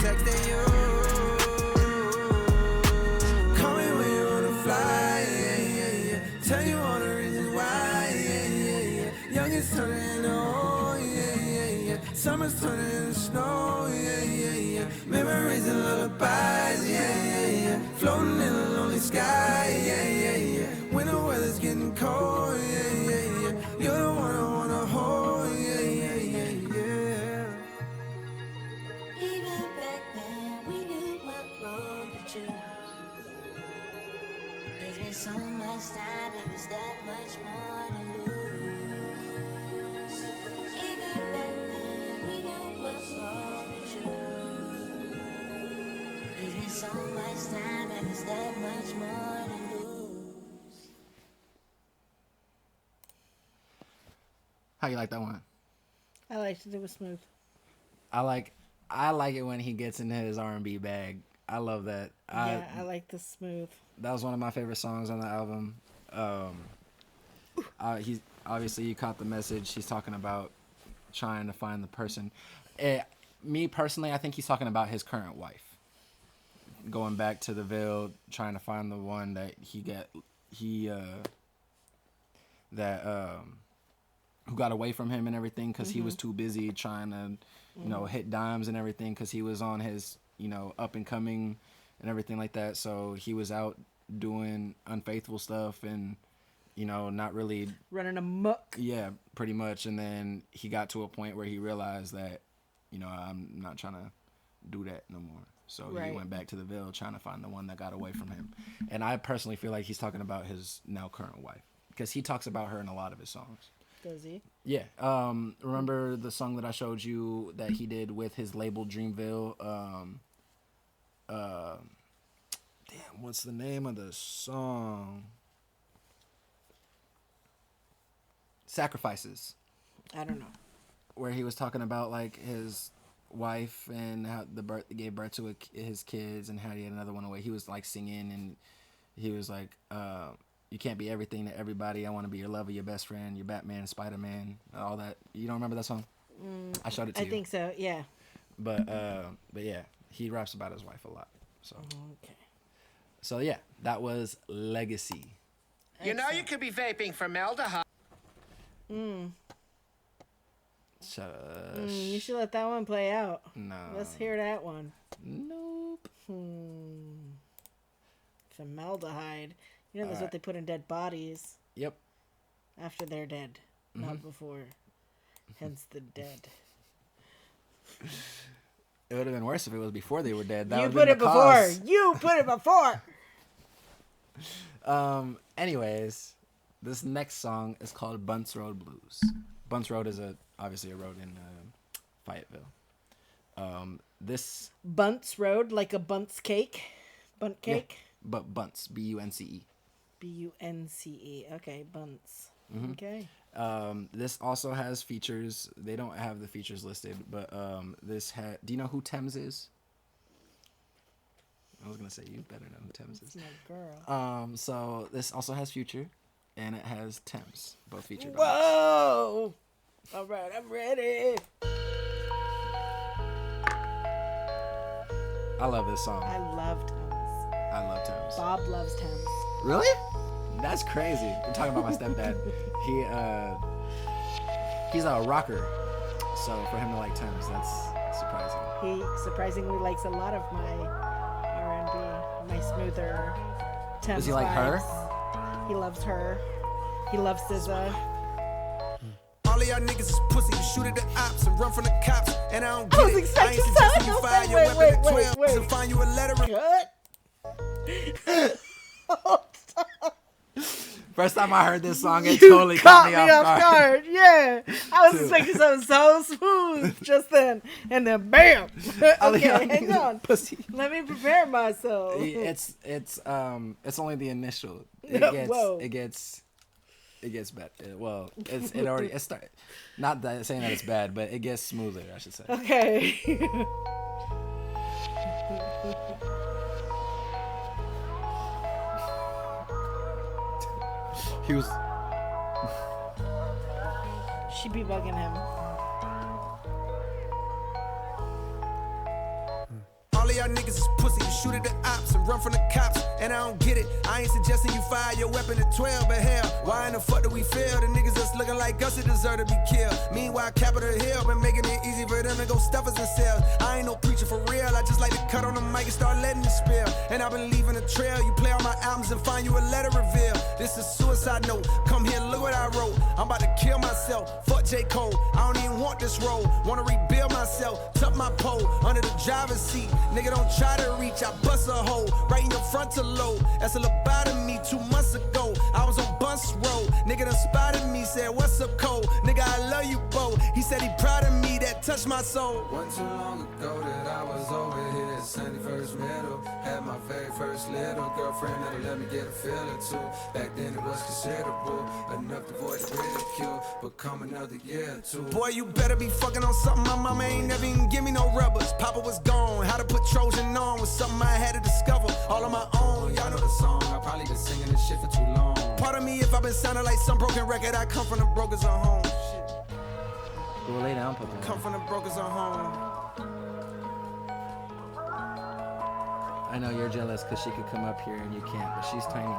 Call me when you wanna fly, yeah. Tell you all the reasons why, yeah. Youngest turning into old, yeah. Summer's turning into snow, yeah. Memories and lullabies, yeah. Floating in a lonely sky, yeah. When the weather's getting cold, yeah. You're the one I wanna hold, yeah. Even back then, we knew what wrong to choose. There's been so much time, and there's that much more to lose. Even back then, we knew what wrong to choose. There's been so much time, and there's that much more to lose. How you like that one? I liked it. It was smooth. I like it when he gets into his R&B bag. I love that. Yeah, I like the smooth. That was one of my favorite songs on the album. He's obviously, you caught the message. He's talking about trying to find the person. Me personally, I think he's talking about his current wife. Going back to the Ville, trying to find the one that who got away from him and everything because he was too busy trying to, hit dimes and everything because he was on his, up and coming and everything like that. So he was out doing unfaithful stuff and, not really running amok. Yeah, pretty much. And then he got to a point where he realized that, I'm not trying to do that no more. So he went back to the Ville trying to find the one that got away from him. And I personally feel like he's talking about his now current wife because he talks about her in a lot of his songs. Does he? Yeah. Remember the song that I showed you that he did with his label Dreamville? Damn, what's the name of the song? Sacrifices. I don't know. Where he was talking about like his wife and how gave birth to his kids and how he had another one away. He was like singing and he was like, you can't be everything to everybody. I want to be your lover, your best friend, your Batman, Spider-Man, all that. You don't remember that song? I showed it to you. I think so, yeah. But yeah, he raps about his wife a lot. So okay. So yeah, that was Legacy. You know you could be vaping formaldehyde. You should let that one play out. No. Let's hear that one. Nope. Formaldehyde. That's what they put in dead bodies. Yep. After they're dead, not before. Hence the dead. It would have been worse if it was before they were dead. You put it before. You put it before. Anyways, this next song is called Bunts Road Blues. Bunts Road is obviously a road in Fayetteville. This Bunts Road, like a Bunts cake, bunt cake. but Bunce, B-U-N-C-E. B-U-N-C-E. Okay, Bunce. Mhm. Okay. This also has features. They don't have the features listed, but this had. Do you know who Thames is? I was gonna say you better know who Thames is. That's my girl. So this also has Future, and it has Thames, both featured. Whoa! All right, I'm ready. I love this song. I love Thames. I love Thames. Bob loves Thames. Really? That's crazy. We're talking about my stepdad. He's a rocker, so for him to like Thames, that's surprising. He surprisingly likes a lot of my R&B, my smoother Thames Does he like her? vibes. He loves her. He loves SZA. All of y'all niggas is pussy. You shoot at the ops and run from the cops. And I don't get I was it. expecting ain't suggesting you something fire else. your Wait, weapon at wait, 12 wait. to find you a letter. First time I heard this song, it You totally caught me off guard. Yeah, I was Dude. expecting something so smooth just then, and then bam. Okay, hang on. Pussy. Let me prepare myself. It's only the initial. Whoa. It gets better. Well, it started. Not that saying that it's bad, but it gets smoother, I should say. Okay. He was. She be bugging him. All of y'all niggas is pussy. You shoot at the ops and run from the cops. And I don't get it. I ain't suggesting you fire your weapon at 12, but hell, why in the fuck do we fail? The niggas that's looking like us that deserve to be killed. Meanwhile, Capitol Hill been making it easy for them to go stuff us in cells. I ain't no preacher for real. I just like to cut on the mic and start letting it spill. And I've been leaving a trail. You play all my albums and find you a letter reveal. This is suicide note. Come here, look what I wrote. I'm about to kill myself. Fuck J. Cole. I don't even want this role. Wanna rebuild myself. Tuck my pole under the driver's seat. Nigga, don't try to reach. I bust a hole right in your frontal lobe. That's a lobotomy 2 months ago. I was on Bunce Road. Nigga done spotted me. Said, what's up, Cole? Nigga, I love you, Bo. He said he proud of me. That touched my soul. Wasn't too long ago that I was over here at 71st Middle. Had my very first little girlfriend that'll let me get a feel or two. Back then it was considerable, enough to avoid the ridicule. But come another year or two. Boy, you better be fucking on something my mama ain't never even give me no rubbers. Papa was gone. How to put Trojan on was something I had to discover all on my own. Y'all know the song, I probably been singing this shit for too long. Pardon me if I've been sounding like some broken record. I come from the brokers on home. Go lay down, Papa. Come from the brokers on home. I know you're jealous because she could come up here and you can't, but she's tiny.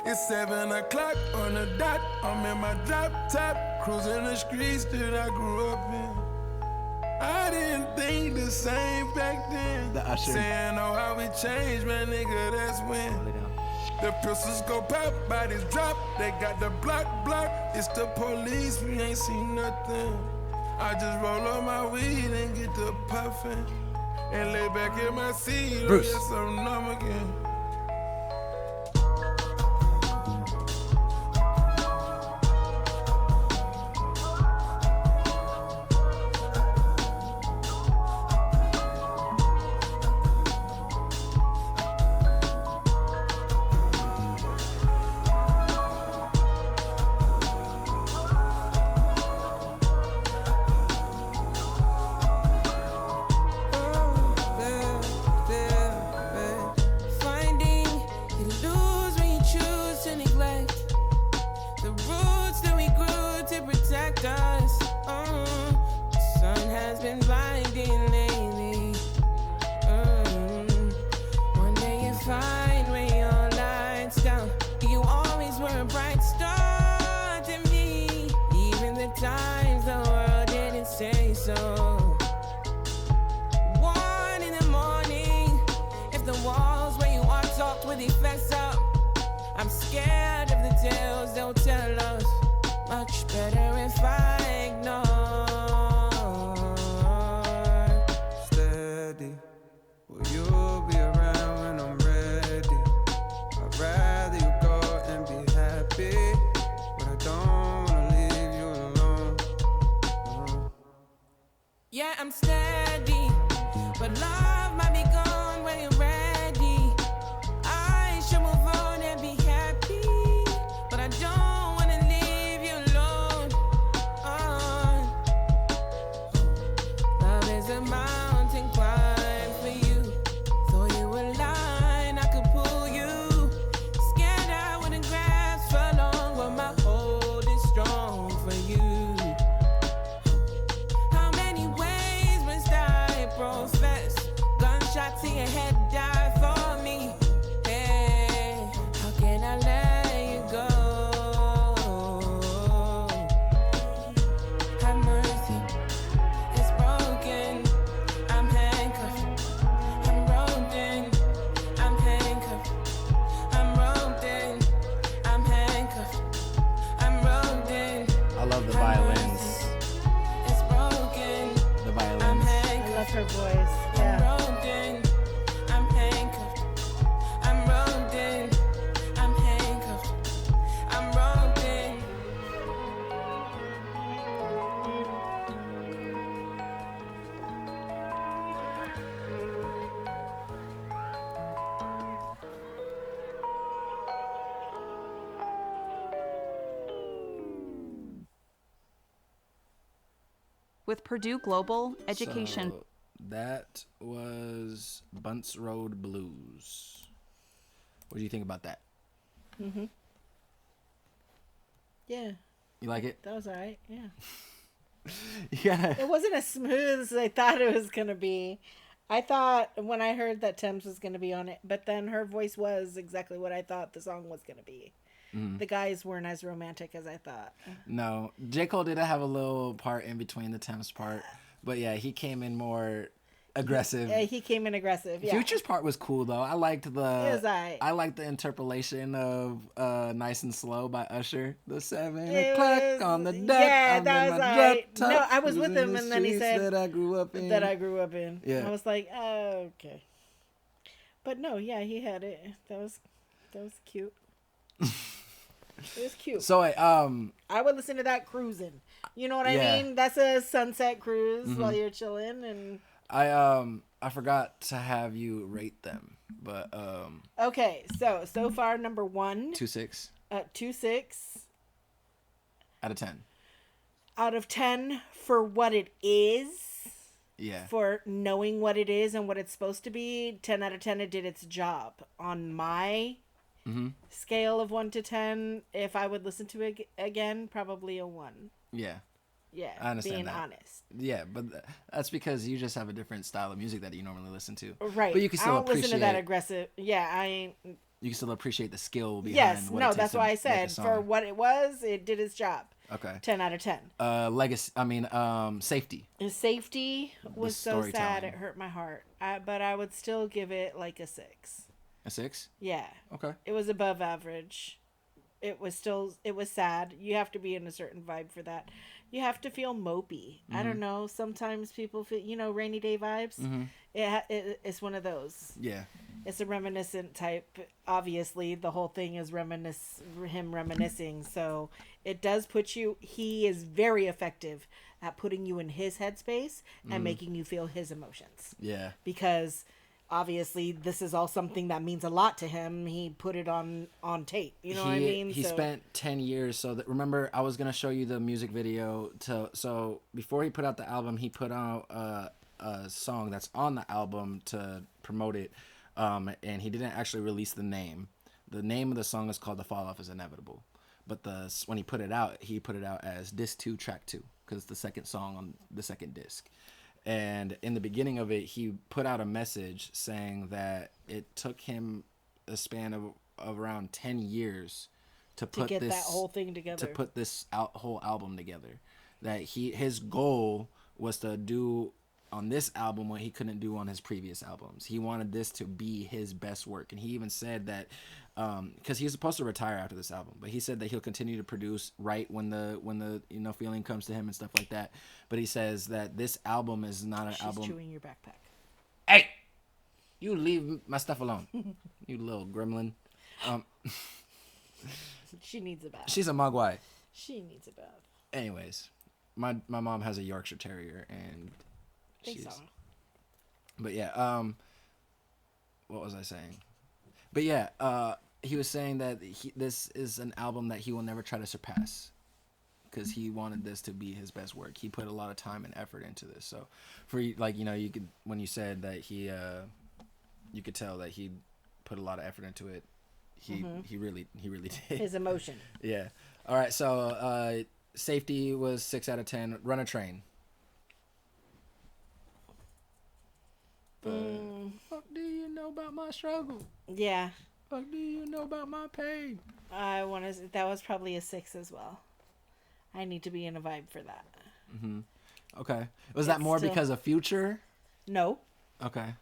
It's 7 o'clock on the dot. I'm in my drop top, cruising the streets that I grew up in. I didn't think the same back then. The Usher. Saying, oh, how we changed, man, nigga, that's when. Lay down. The pistols go pop, bodies drop. They got the block. It's the police, we ain't seen nothing. I just roll up my weed and get the puffin'. And lay back in my seat, Bruce. yes, I'm numb again. Finding you lose when you choose to neglect the roots that we grew to protect us. The sun has been blinding lately. One day you find where your lights down. You always were a bright star to me, even the times the world didn't say so. 1 in the morning, if the walls where you are talked with effects up, I'm scared of the tales they'll tell us. Much better if I ignore. Steady, will you be around when I'm ready? I'd rather you go and be happy, but I don't wanna leave you alone. Yeah, I'm steady, but love might be gone when with Purdue Global Education. So that was Bunts Road Blues. What do you think about that? Mm-hmm. Yeah. You like it? That was all right. Yeah. Yeah. It wasn't as smooth as I thought it was going to be. I thought when I heard that Thames was going to be on it, but then her voice was exactly what I thought the song was going to be. The guys weren't as romantic as I thought. No. J. Cole did have a little part in between the Thames part. But yeah, he came in more aggressive. Yeah, he came in aggressive. Yeah. Future's part was cool though. I liked It was alright. I liked the interpolation of Nice and Slow by Usher. The 7 It o'clock was- on the dot. yeah, I'm that in was my alright. drop No, top, I was with cruising him, the and then he streets said that I grew up in. Yeah. Yeah. I was like, oh, okay. But no, yeah, he had it. That was cute. It was cute. So I would listen to that cruising. You know what Yeah. I mean? That's a sunset cruise Mhm. while you're chilling. And I forgot to have you rate them, but okay, so far number 1, 2.6 2.6 out of 10. out of 10 for what it is. Yeah. For knowing what it is and what it's supposed to be. 10 out of 10. It did its job. On my scale of 1 to 10, if I would listen to it again, probably a 1. Yeah. Yeah, I understand being that. honest. Yeah, but that's because you just have a different style of music that you normally listen to. Right. But you can still I don't appreciate listen to that aggressive. Yeah, I ain't. You can still appreciate the skill behind Yes, what it no, takes that's to why I make a said song. for what it was, it did its job. Okay. 10 out of 10. Safety. And Safety was so sad, storytelling. it hurt my heart. But I would still give it like a 6. A 6? Yeah. Okay. It was above average. It was sad. You have to be in a certain vibe for that. You have to feel mopey. I don't know. Sometimes people feel, rainy day vibes. It's one of those. Yeah. It's a reminiscent type. Obviously, the whole thing is him reminiscing. So it does put you. He is very effective at putting you in his headspace and making you feel his emotions. Yeah. Because obviously, this is all something that means a lot to him. He put it on tape. You know what I mean? He spent 10 years. So that, remember, I was gonna show you the music video. So before he put out the album, he put out a song that's on the album to promote it. And he didn't actually release the name. The name of the song is called "The Fall Off Is Inevitable," but when he put it out as Disc 2, Track 2, because it's the second song on the second disc. And in the beginning of it, he put out a message saying that it took him a span of around 10 years to get that whole thing together. To put this whole album together. That his goal was to do on this album what he couldn't do on his previous albums. He wanted this to be his best work, and he even said that because he was supposed to retire after this album, but he said that he'll continue to produce right when the feeling comes to him and stuff like that. But he says that this album is not an album. She's chewing your backpack. Hey, you leave my stuff alone, you little gremlin. She needs a bath. She's a Mogwai. She needs a bath. Anyways, my mom has a Yorkshire Terrier, and Thanks, she's. But yeah, what was I saying? But yeah, he was saying that this is an album that he will never try to surpass, because he wanted this to be his best work. He put a lot of time and effort into this. So, for you could, when you said that he, you could tell that he put a lot of effort into it. He really did. His emotion. Yeah. All right. So, Safety was 6 out of 10. Run a Train. Fuck do you know about my struggle? Yeah. Fuck do you know about my pain? That was probably a 6 as well. I need to be in a vibe for that. Okay. Was that more because of Future? No. Okay.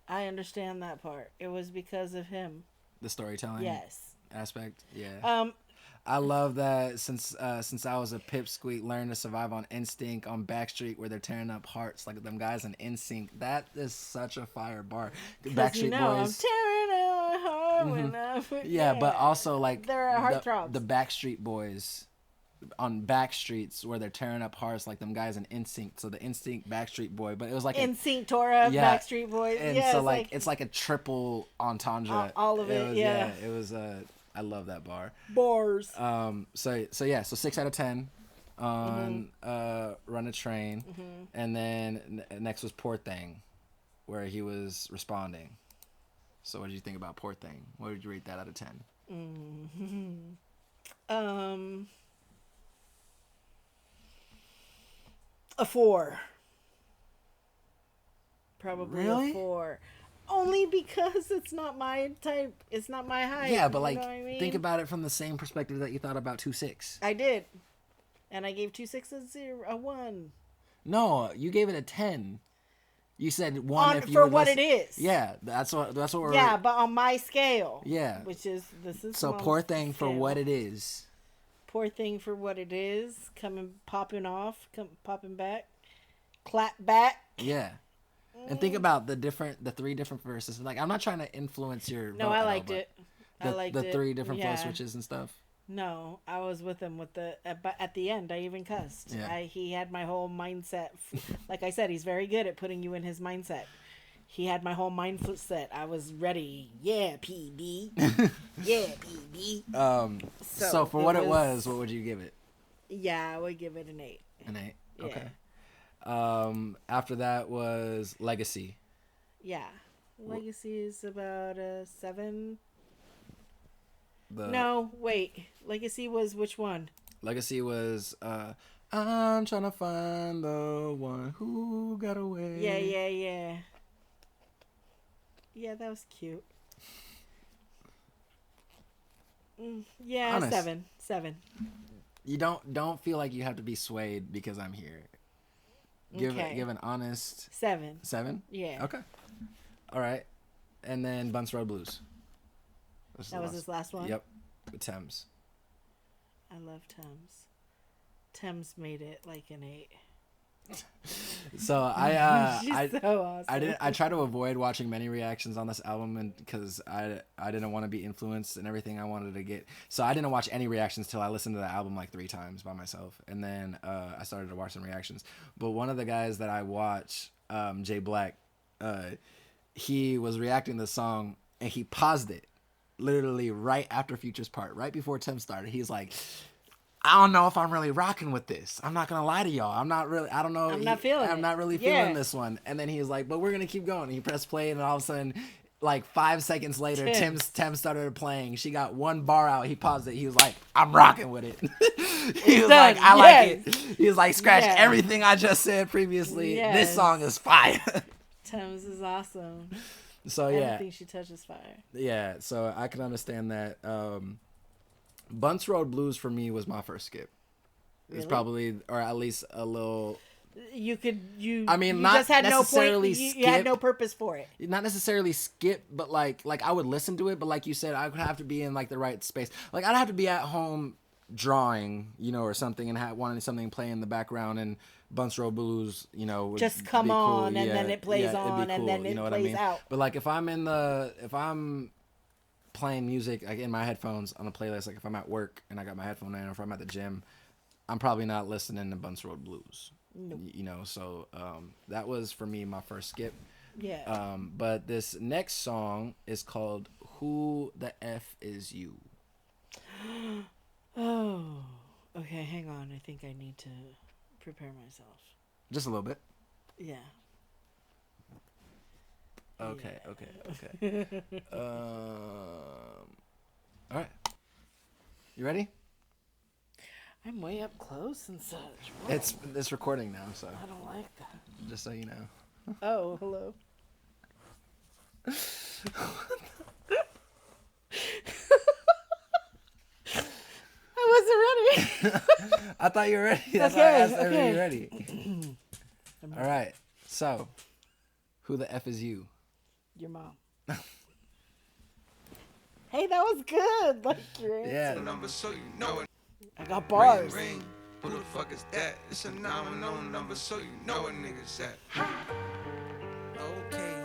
I understand that part. It was because of him. The storytelling. Yes. Aspect. Yeah. I love that since I was a pipsqueak, learned to survive on instinct on Backstreet, where they're tearing up hearts like them guys in NSYNC. That is such a fire bar. Backstreet Boys. I'm tearing out my heart when I yeah, but also like they're heartthrobs. The Backstreet Boys on Backstreets, where they're tearing up hearts like them guys in NSYNC. So the NSYNC Backstreet Boy, but it was like NSYNC Tora, Backstreet Boys. And yeah, so it's like a triple entendre. All of it. Yeah. It was I love that bar. Bars. So 6 out of 10. on Run a Train. And then next was Poor Thing, where he was responding. So what did you think about Poor Thing? What would you rate that out of 10? A 4. Probably Really? a 4. Only because it's not my type. It's not my height. Yeah, but you like, know what I mean? think about it from the same perspective that you thought about 2-6. I did. And I gave 2-6 a 1. No, you gave it a 10. You said 1 if you for would what listen. it is. Yeah, that's what we're. Yeah, but on my scale. Yeah. Which is this is So Mom's Poor Thing for scale. what it is. Poor Thing for what it is. Popping popping back, clap back. Yeah. And think about the 3 different verses. Like, I'm not trying to influence your. No, vote I at all, liked but it. I liked the it. 3 different flow Yeah. switches and stuff. No, I was with him but at the end I even cussed. Yeah. He had my whole mindset. Like I said, he's very good at putting you in his mindset. He had my whole mindset. I was ready. Yeah, PB. Yeah, PB. So for what it was, what would you give it? Yeah, I would give it an 8. An 8. Yeah. Okay. After that was Legacy. Yeah. Legacy is about a 7. The No, wait. Legacy was which one? Legacy was I'm trying to find the one who got away. Yeah. Yeah, that was cute. Yeah, Honest. 7. You don't feel like you have to be swayed because I'm here. Give an honest 7. 7? Yeah. Okay. All right. And then Bunce Road Blues. That was his last one? Yep. With Thames. I love Thames. Thames made it like an 8. So I She's so awesome. I try to avoid watching many reactions on this album, and because I didn't want to be influenced and everything I wanted to get, so I didn't watch any reactions till I listened to the album like 3 times by myself, and then I started to watch some reactions. But one of the guys that I watch, Jay Black, he was reacting to the song and he paused it literally right after Future's part, right before Tim started. He's like, I don't know if I'm really rocking with this. I'm not gonna lie to y'all. I'm not really feeling this one. And then he was like, but we're gonna keep going. And he pressed play, and all of a sudden, like 5 seconds later, Tim started playing. She got 1 bar out. He paused it. He was like, I'm rocking with it. He was like, I like it. He was like, scratch everything I just said previously. Yes. This song is fire. Thames is awesome. So yeah, Everything she touches fire. Yeah, so I can understand that. Bunce Road Blues for me was my first skip. It was probably, or at least a little. I mean, you not just had necessarily no point. You had no purpose for it. Not necessarily skip, but like I would listen to it, but like you said, I would have to be in like the right space. Like I'd have to be at home drawing, or something, and wanting something play in the background, and Bunce Road Blues, would just come be cool. on, and then it plays on, cool, and then it plays out. But like if I'm playing music like in my headphones on a playlist, like if I'm at work and I got my headphone in, or if I'm at the gym, I'm probably not listening to Bunce Road Blues. Nope. So that was for me my first skip. Yeah. But this next song is called Who the F Is You? Oh. Okay, hang on. I think I need to prepare myself. Just a little bit. Yeah. Okay. All right. You ready? I'm way up close and such. Whoa. It's recording now, so. I don't like that. Just so you know. Oh, hello. I wasn't ready. I thought you were ready. That's why I asked everybody you ready. All right. So, who the F is you? Your mom. Hey, that was good. Like your answer. Number so you know it. I got bars. Ring. Who the fuck is that? It's a 910 number so you know a nigga's at. Okay.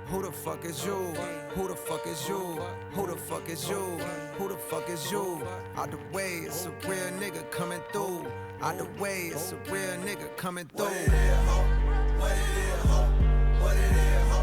Who the fuck is you? Who the fuck is you? Who the fuck is you? Who the fuck is you? Out the way, it's a real nigga coming through. Out the way, it's a real nigga coming through. What it is, ho? What it is, ho? What it is, ho?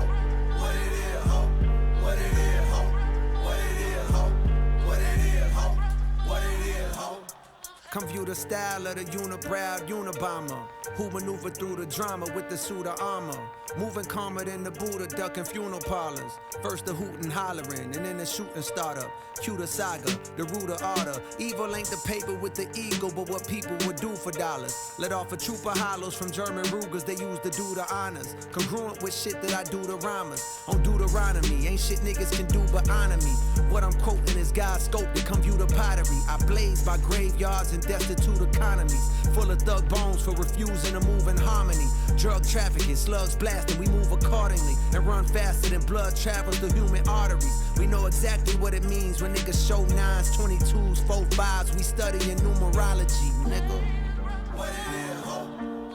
Come view the style of the unibrow Unabomber, who maneuver through the drama with the suit of armor. Moving calmer than the Buddha, ducking funeral parlors. First the hootin' hollering, and then the shooting startup. Cue the saga, the root of order. Evil ain't the paper with the ego, but what people would do for dollars. Let off a troop of hollows from German Rugers, they use to do the honors. Congruent with shit that I do to rhymers. On Deuteronomy, ain't shit niggas can do but honor me. What I'm quoting is God's scope to come view the pottery. I blaze by graveyards and destitute economies. Full of thug bones for refusing to move in harmony. Drug trafficking, slugs blasting, we move accordingly. And run faster than blood travels through human arteries. We know exactly what it means when niggas show 9s, 22s, 4-5s. We studying numerology, nigga. What it is, ho?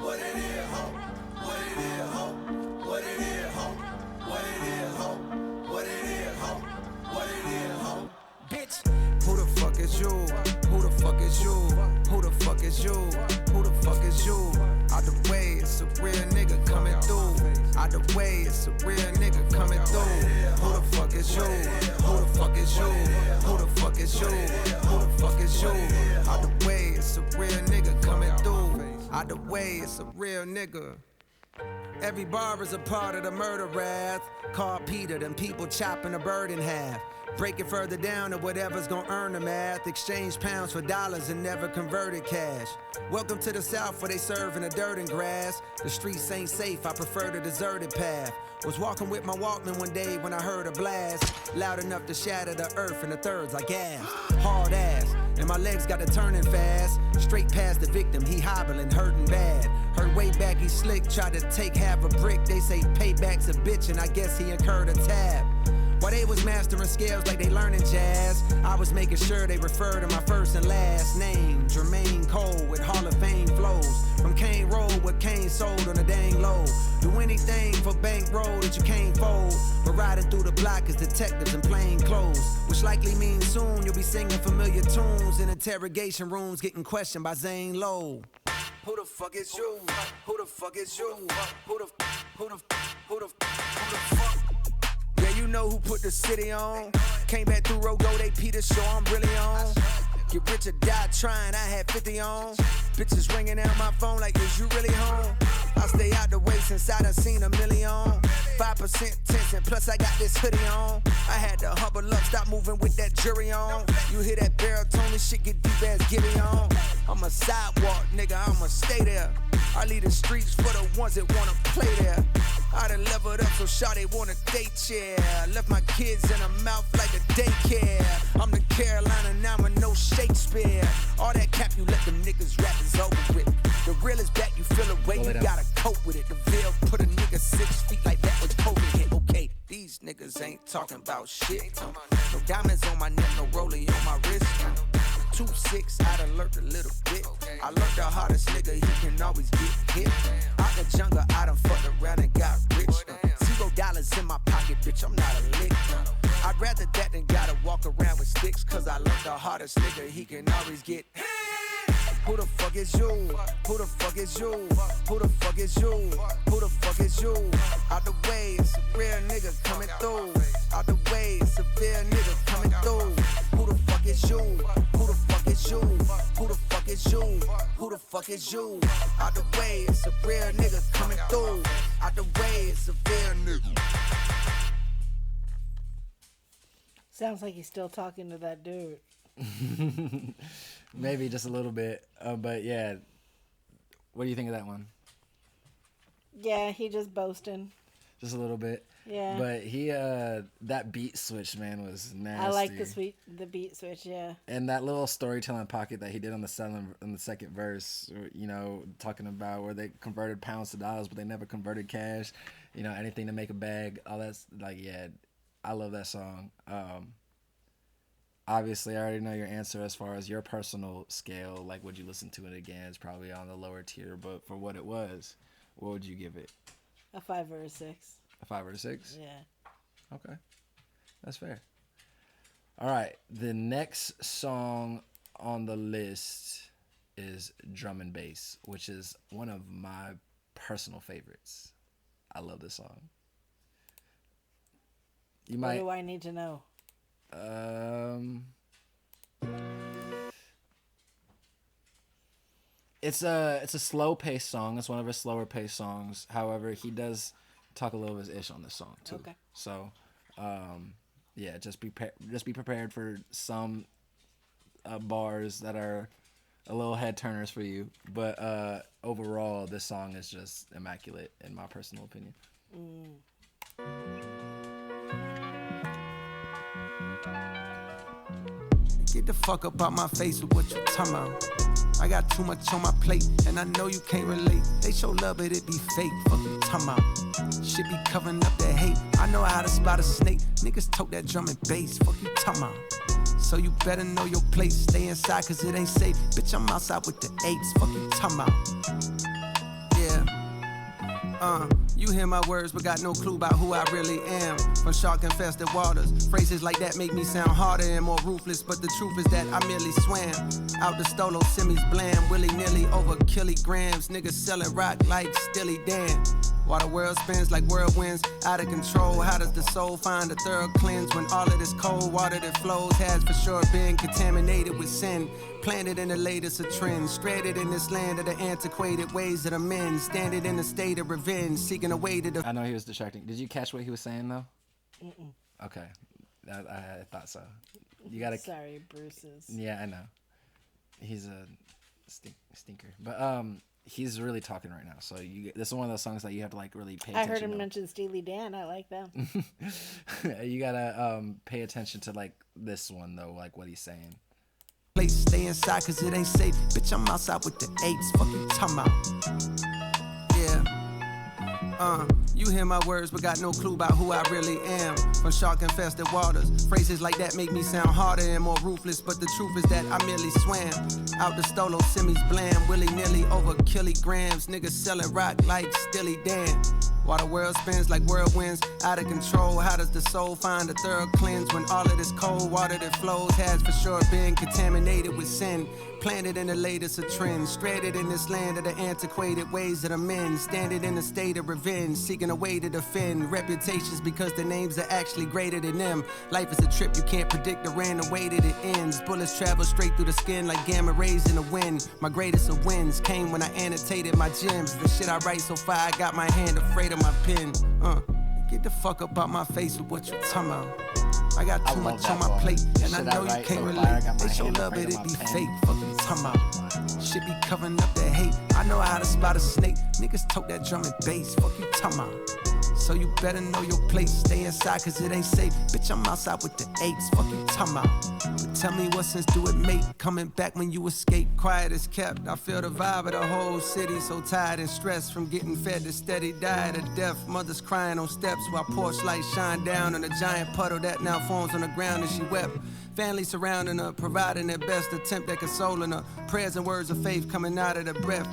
What it is, ho? What it is, ho? What it is, ho? What it is, ho? What it is, ho? What it is, ho? Bitch, who the fuck is you? Who the fuck is you? Who the fuck is you? Who the fuck is you? Out the way, it's a real nigga coming through. Out the way, it's a real nigga coming through. Who the fuck is you? Who the fuck is you? Who the fuck is you? Who the fuck is you? Out the way, it's a real nigga coming through. Out the way, it's a real nigga. Every bar is a part of the murder wrath. Call Peter, them people chopping a bird in half. Break it further down to whatever's gonna earn the math. Exchange pounds for dollars and never converted cash. Welcome to the South where they serve in the dirt and grass. The streets ain't safe, I prefer the deserted path. Was walking with my Walkman one day when I heard a blast. Loud enough to shatter the earth in the thirds like gas. Hard ass, and my legs got to turning fast. Straight past the victim, he hobbling, hurting bad. Heard way back he slick, tried to take half a brick. They say payback's a bitch and I guess he incurred a tab. While they was mastering scales like they learning jazz, I was making sure they refer to my first and last name. Jermaine Cole with Hall of Fame flows. From Kane Road with Kane sold on the dang low. Do anything for bankroll that you can't fold. But riding through the block is detectives in plain clothes. Which likely means soon you'll be singing familiar tunes in interrogation rooms getting questioned by Zane Lowe. Who the fuck is you? Who the fuck is you? Who the fuck? Yeah, you know who put the city on. Came back through Rogo, they Peter show I'm really on. Get rich or die trying, I had 50 on. Bitches ringing out my phone like, is you really home? I stay out the way since I done seen a million. 5% tension, plus I got this hoodie on. I had to humble up, stop moving with that jury on. You hear that baritone, this shit get deep as Gibby on. I'm a sidewalk nigga, I'ma stay there. I leave the streets for the ones that wanna play there. I done leveled up so shawty wanna date, yeah. Left my kids in her mouth like a daycare. I'm the Carolina, now I'm no Shakespeare. All that cap you let them niggas rap is over with. The real is back, you feel away, you gotta cope with it. The veil put a nigga 6 feet like that was COVID hit. Okay, these niggas ain't talking about shit. No diamonds on my neck, no rollie on my wrist. 2-6, I done learned a little bit. I learned the hardest nigga, he can always get hit. Out the jungle, I done fucked around and got rich. $0 in my pocket, bitch, I'm not a lick. I'd rather that than gotta walk around with sticks. Cause I learned the hardest nigga, he can always get hit. Who the fuck is you? Who the fuck is you? Who the fuck is you? Who the fuck is you? Out the way, it's a real nigga coming through. Out the way, it's a real nigga coming through. Who the fuck is you? Who the fuck is you? Who the fuck is you? Who the fuck is you? Out the way, it's a real nigga coming through. Out the way, it's a real nigga. Sounds like he's still talking to that dude. Maybe just a little bit, but yeah. What do you think of that one? Yeah, he just boasting. Just a little bit. Yeah. But he that beat switch, man, was nasty. I like the beat switch, yeah. And that little storytelling pocket that he did on the second verse, you know, talking about where they converted pounds to dollars, but they never converted cash. You know, anything to make a bag. All that's like, yeah, I love that song. Obviously, I already know your answer as far as your personal scale. Like, would you listen to it again? It's probably on the lower tier, but for what it was, what would you give it? A 5 or a 6. A 5 or a 6? Yeah. Okay. That's fair. All right. The next song on the list is Drum and Bass, which is one of my personal favorites. I love this song. What do I need to know? It's a slow paced song. It's one of his slower paced songs. However, he does talk a little of his ish on this song too. Okay. So, yeah, just be prepared for some bars that are a little head turners for you. But overall, this song is just immaculate in my personal opinion. Get the fuck up out my face with what you talking about. I got too much on my plate, and I know you can't relate. They show love, but it be fake. Fuck you talking about. Shit be covering up that hate. I know how to spot a snake. Niggas tote that drum and bass. Fuck you talking about. So you better know your place. Stay inside, cause it ain't safe. Bitch, I'm outside with the apes. Fuck you talking about. Yeah. You hear my words, but got no clue about who I really am. From shark-infested waters, phrases like that make me sound harder and more ruthless. But the truth is that I merely swam out the stolo, semis blam, willy-nilly over kilograms. Niggas selling rock like Stilly Dan. While the world spins like whirlwinds, out of control. How does the soul find a thorough cleanse when all of this cold water that flows has for sure been contaminated with sin? Planted in the latest of trends, stranded in this land of the antiquated ways of the men, standing in a state of revenge, seeking a way to. I know he was distracting. Did you catch what he was saying though? Mm-mm. Okay, I thought so. You gotta. Sorry, Bruce's. Yeah, I know. He's a stinker, but he's really talking right now. So this is one of those songs that you have to like really pay attention to. I heard him mention Steely Dan. I like that. You gotta pay attention to like this one though, like what he's saying. Place, stay inside cause it ain't safe. Bitch, I'm outside with the apes. Fuck you talking about. Yeah. You hear my words, but got no clue about who I really am. From shark-infested waters, phrases like that make me sound harder and more ruthless. But the truth is that I merely swam out the stolo, semis blam, willy-nilly over kilograms. Niggas selling rock like Stilly Dan. While the world spins like whirlwinds, out of control. How does the soul find a thorough cleanse when all of this cold water that flows has for sure been contaminated with sin? Planted in the latest of trends, stranded in this land of the antiquated ways of the men, standing in a state of revenge, seeking a way to defend reputations because the names are actually greater than them. Life is a trip, you can't predict the random way that it ends. Bullets travel straight through the skin like gamma rays in the wind. My greatest of wins came when I annotated my gems. The shit I write so far, I got my hand afraid of my pen. Get the fuck up out my face with what you talking about. I got too much on my plate, and I know you can't relate. They show love, but it be fake. Fuck you talking about. Shit be covering up that hate. I know how to spot a snake. Niggas tote that drum and bass. Fuck you talking about. So you better know your place. Stay inside, cause it ain't safe. Bitch, I'm outside with the apes. Fuck you talking about. But tell me what sense do it make? Coming back when you escape. Quiet as kept. I feel the vibe of the whole city. So tired and stressed from getting fed to steady diet of death. Mothers crying on steps while porch lights shine down on a giant puddle that now forms on the ground and she wept. Family surrounding her, providing their best attempt at consoling her. Prayers and words of faith coming out of the breath.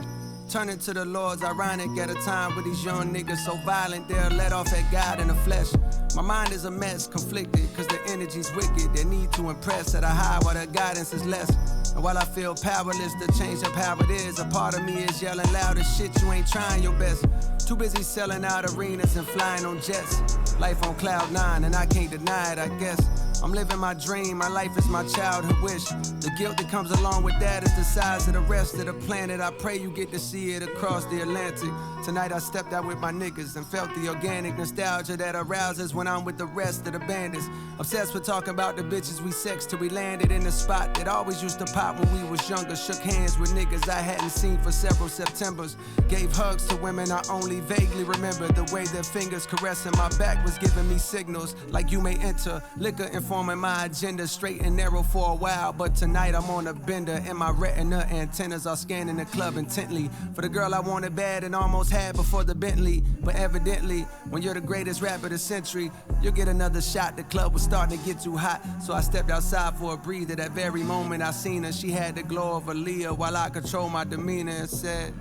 Turning to the Lord's ironic at a time with these young niggas so violent they're let off at God in the flesh. My mind is a mess, conflicted, cause the energy's wicked. They need to impress at a high while their guidance is less. And while I feel powerless to change up how it is, a part of me is yelling loud as shit, you ain't trying your best. Too busy selling out arenas and flying on jets. Life on cloud 9 and I can't deny it, I guess. I'm living my dream, my life is my childhood wish. The guilt that comes along with that is the size of the rest of the planet. I pray you get to see it across the Atlantic. Tonight I stepped out with my niggas and felt the organic nostalgia that arouses when I'm with the rest of the bandits. Obsessed with talking about the bitches we sexed till we landed in the spot that always used to pop when we was younger. Shook hands with niggas I hadn't seen for several Septembers. Gave hugs to women I only vaguely remember. The way their fingers caressing my back was giving me signals like you may enter. Liquor informing my agenda, straight and narrow for a while. But tonight I'm on a bender and my retina antennas are scanning the club intently. For the girl I wanted bad and almost had before the Bentley. But evidently, when you're the greatest rapper of the century, you'll get another shot. The club was starting to get too hot, so I stepped outside for a breather. That very moment I seen her, she had the glow of Aaliyah while I controlled my demeanor and said,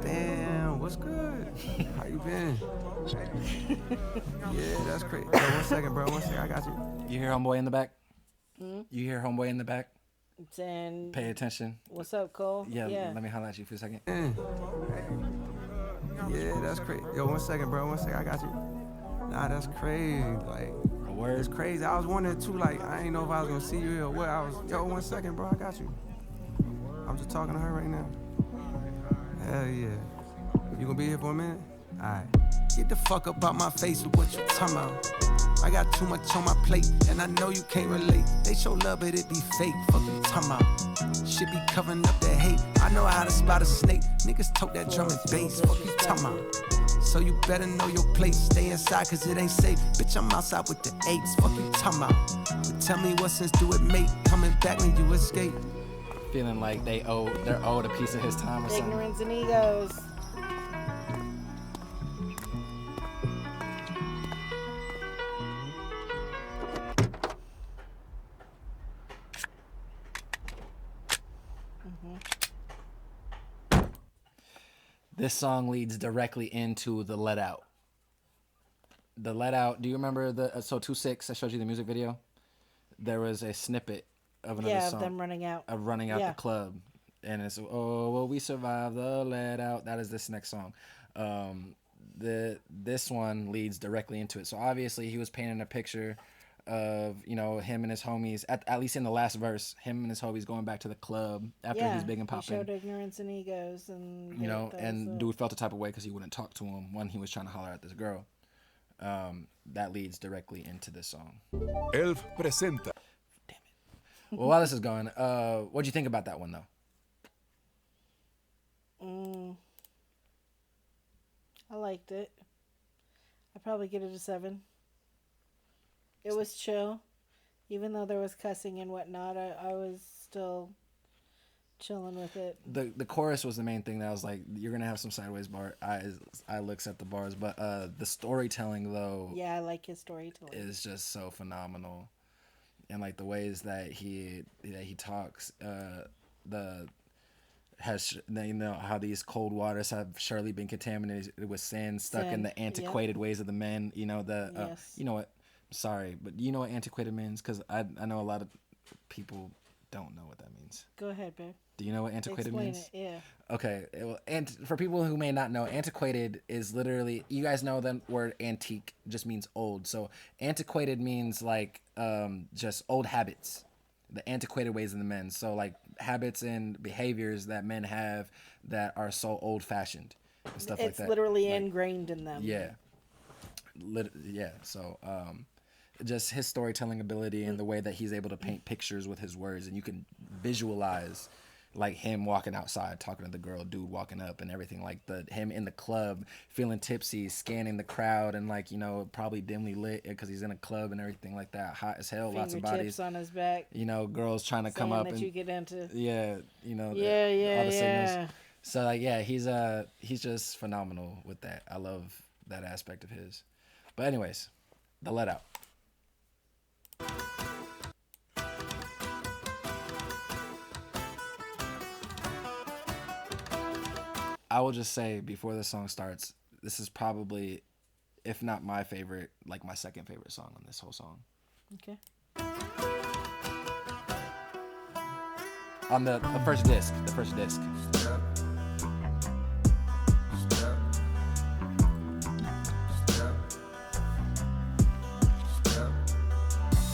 damn, what's good? How you been? Yeah, that's crazy. Yo, 1 second, bro. 1 second, I got you. You hear homeboy in the back? Hmm? You hear homeboy in the back? Saying, pay attention. What's up, Cole? Yeah, let me holler at you for a second. Yeah, that's crazy. Yo, 1 second, bro. 1 second, I got you. Nah, that's crazy. Like, a word. It's crazy. I was wondering too, like, I ain't know if I was gonna see you or what. Yo, 1 second, bro. I got you. I'm just talking to her right now. Hell yeah. You gonna be here for a minute? Alright. Get the fuck up out my face with what you talking about. I got too much on my plate, and I know you can't relate. They show love, but it be fake. Fuck you talking about. Shit be covering up that hate. I know how to spot a snake. Niggas tote that drum and bass. Fuck you talking about. So you better know your place. Stay inside, cause it ain't safe. Bitch, I'm outside with the apes. Fuck you talking about. But tell me what sense do it make? Coming back when you escape. Feeling like they're owed a piece of his time or something. Ignorance and egos. This song leads directly into the Let Out. The Let Out, do you remember so 2-6, I showed you the music video? There was a snippet of another song. Of them running out. Of running out the club. And it's, oh, well, we survived the Let Out. That is this next song. This one leads directly into it. So obviously he was painting a picture of, you know, him and his homies, at least in the last verse, him and his homies going back to the club after he's big and popping. He showed ignorance and egos, and you know, and dude felt the type of way because he wouldn't talk to him when he was trying to holler at this girl. That leads directly into this song. Elf presenta. Damn it. Well, while this is going, what'd you think about that one though? I liked it. I'd probably give it a 7. It was chill. Even though there was cussing and whatnot, I was still chilling with it. The chorus was the main thing that I was like, you're going to have some sideways eye looks at the bars. But the storytelling, though... Yeah, I like his storytelling. ...is just so phenomenal. And, like, the ways that he talks, you know, how these cold waters have surely been contaminated with sin, stuck in the antiquated ways of the men. You know, you know what? Sorry, but you know what antiquated means? Because I know a lot of people don't know what that means. Go ahead, babe. Do you know what antiquated means? Explain it, yeah. Okay, and for people who may not know, antiquated is literally, you guys know the word antique just means old. So antiquated means like just old habits, the antiquated ways of the men. So like habits and behaviors that men have that are so old fashioned and stuff like that. It's literally ingrained in them. Yeah. So just his storytelling ability and the way that he's able to paint pictures with his words, and you can visualize like him walking outside talking to the girl, dude walking up and everything, like him in the club feeling tipsy, scanning the crowd, and like, you know, probably dimly lit because he's in a club and everything like that, hot as hell, lots of bodies on his back, you know, girls trying to come up that and you get into you know, all the signals. So like he's just phenomenal with that. I love that aspect of his. But anyways, the Let Out. I will just say before the song starts, this is probably, if not my favorite, like my second favorite song on this whole song. Okay. On the first disc.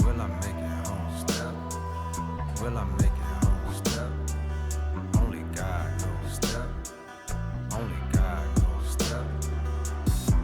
Will I make it home? Will I make it home? Only God knows. Only God knows.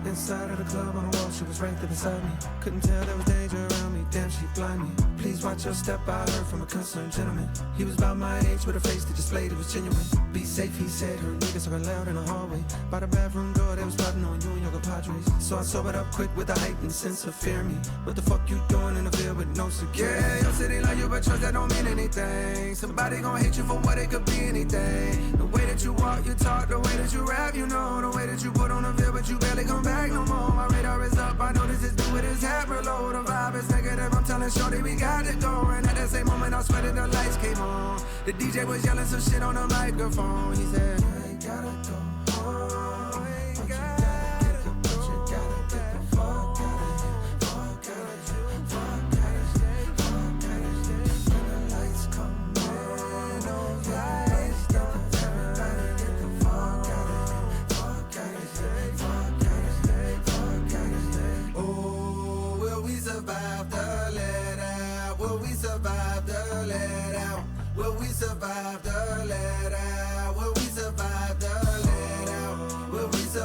Inside of the club on the wall, she was right there beside me. Couldn't tell there was danger around me. Damn, she blind me. Please watch your step, I heard from a concerned gentleman. He was about my age with a face that displayed it was genuine. Be safe, he said. Her niggas talking loud in the hallway. By the bathroom door, they was plotting on you and your compadres. So I sobered up quick with a heightened sense of fear me. What the fuck you doing in the field with no security? Yeah, your city like you, but trust that don't mean anything. Somebody gon' hate you for what it could be anything. The way that you walk, you talk, the way that you rap, you know. The way that you put on the veil, but you barely come back no more. My radar is up, I know this is due with his hat reload. The vibe is negative, I'm telling shorty we got it going. At that same moment, I swear that the lights came on. The DJ was yelling some shit on the microphone. He said, you ain't gotta go home. You ain't gotta go. But you gotta get the fuck out of here. Fuck out of here. Fuck out of here. Fuck out of here. When the lights come on, those lights don't. Everybody get the fuck out of here. Fuck out of here. Fuck out of here. Fuck out of here. Oh, will we survive the let out? Will we survive the let out? Will we survive the let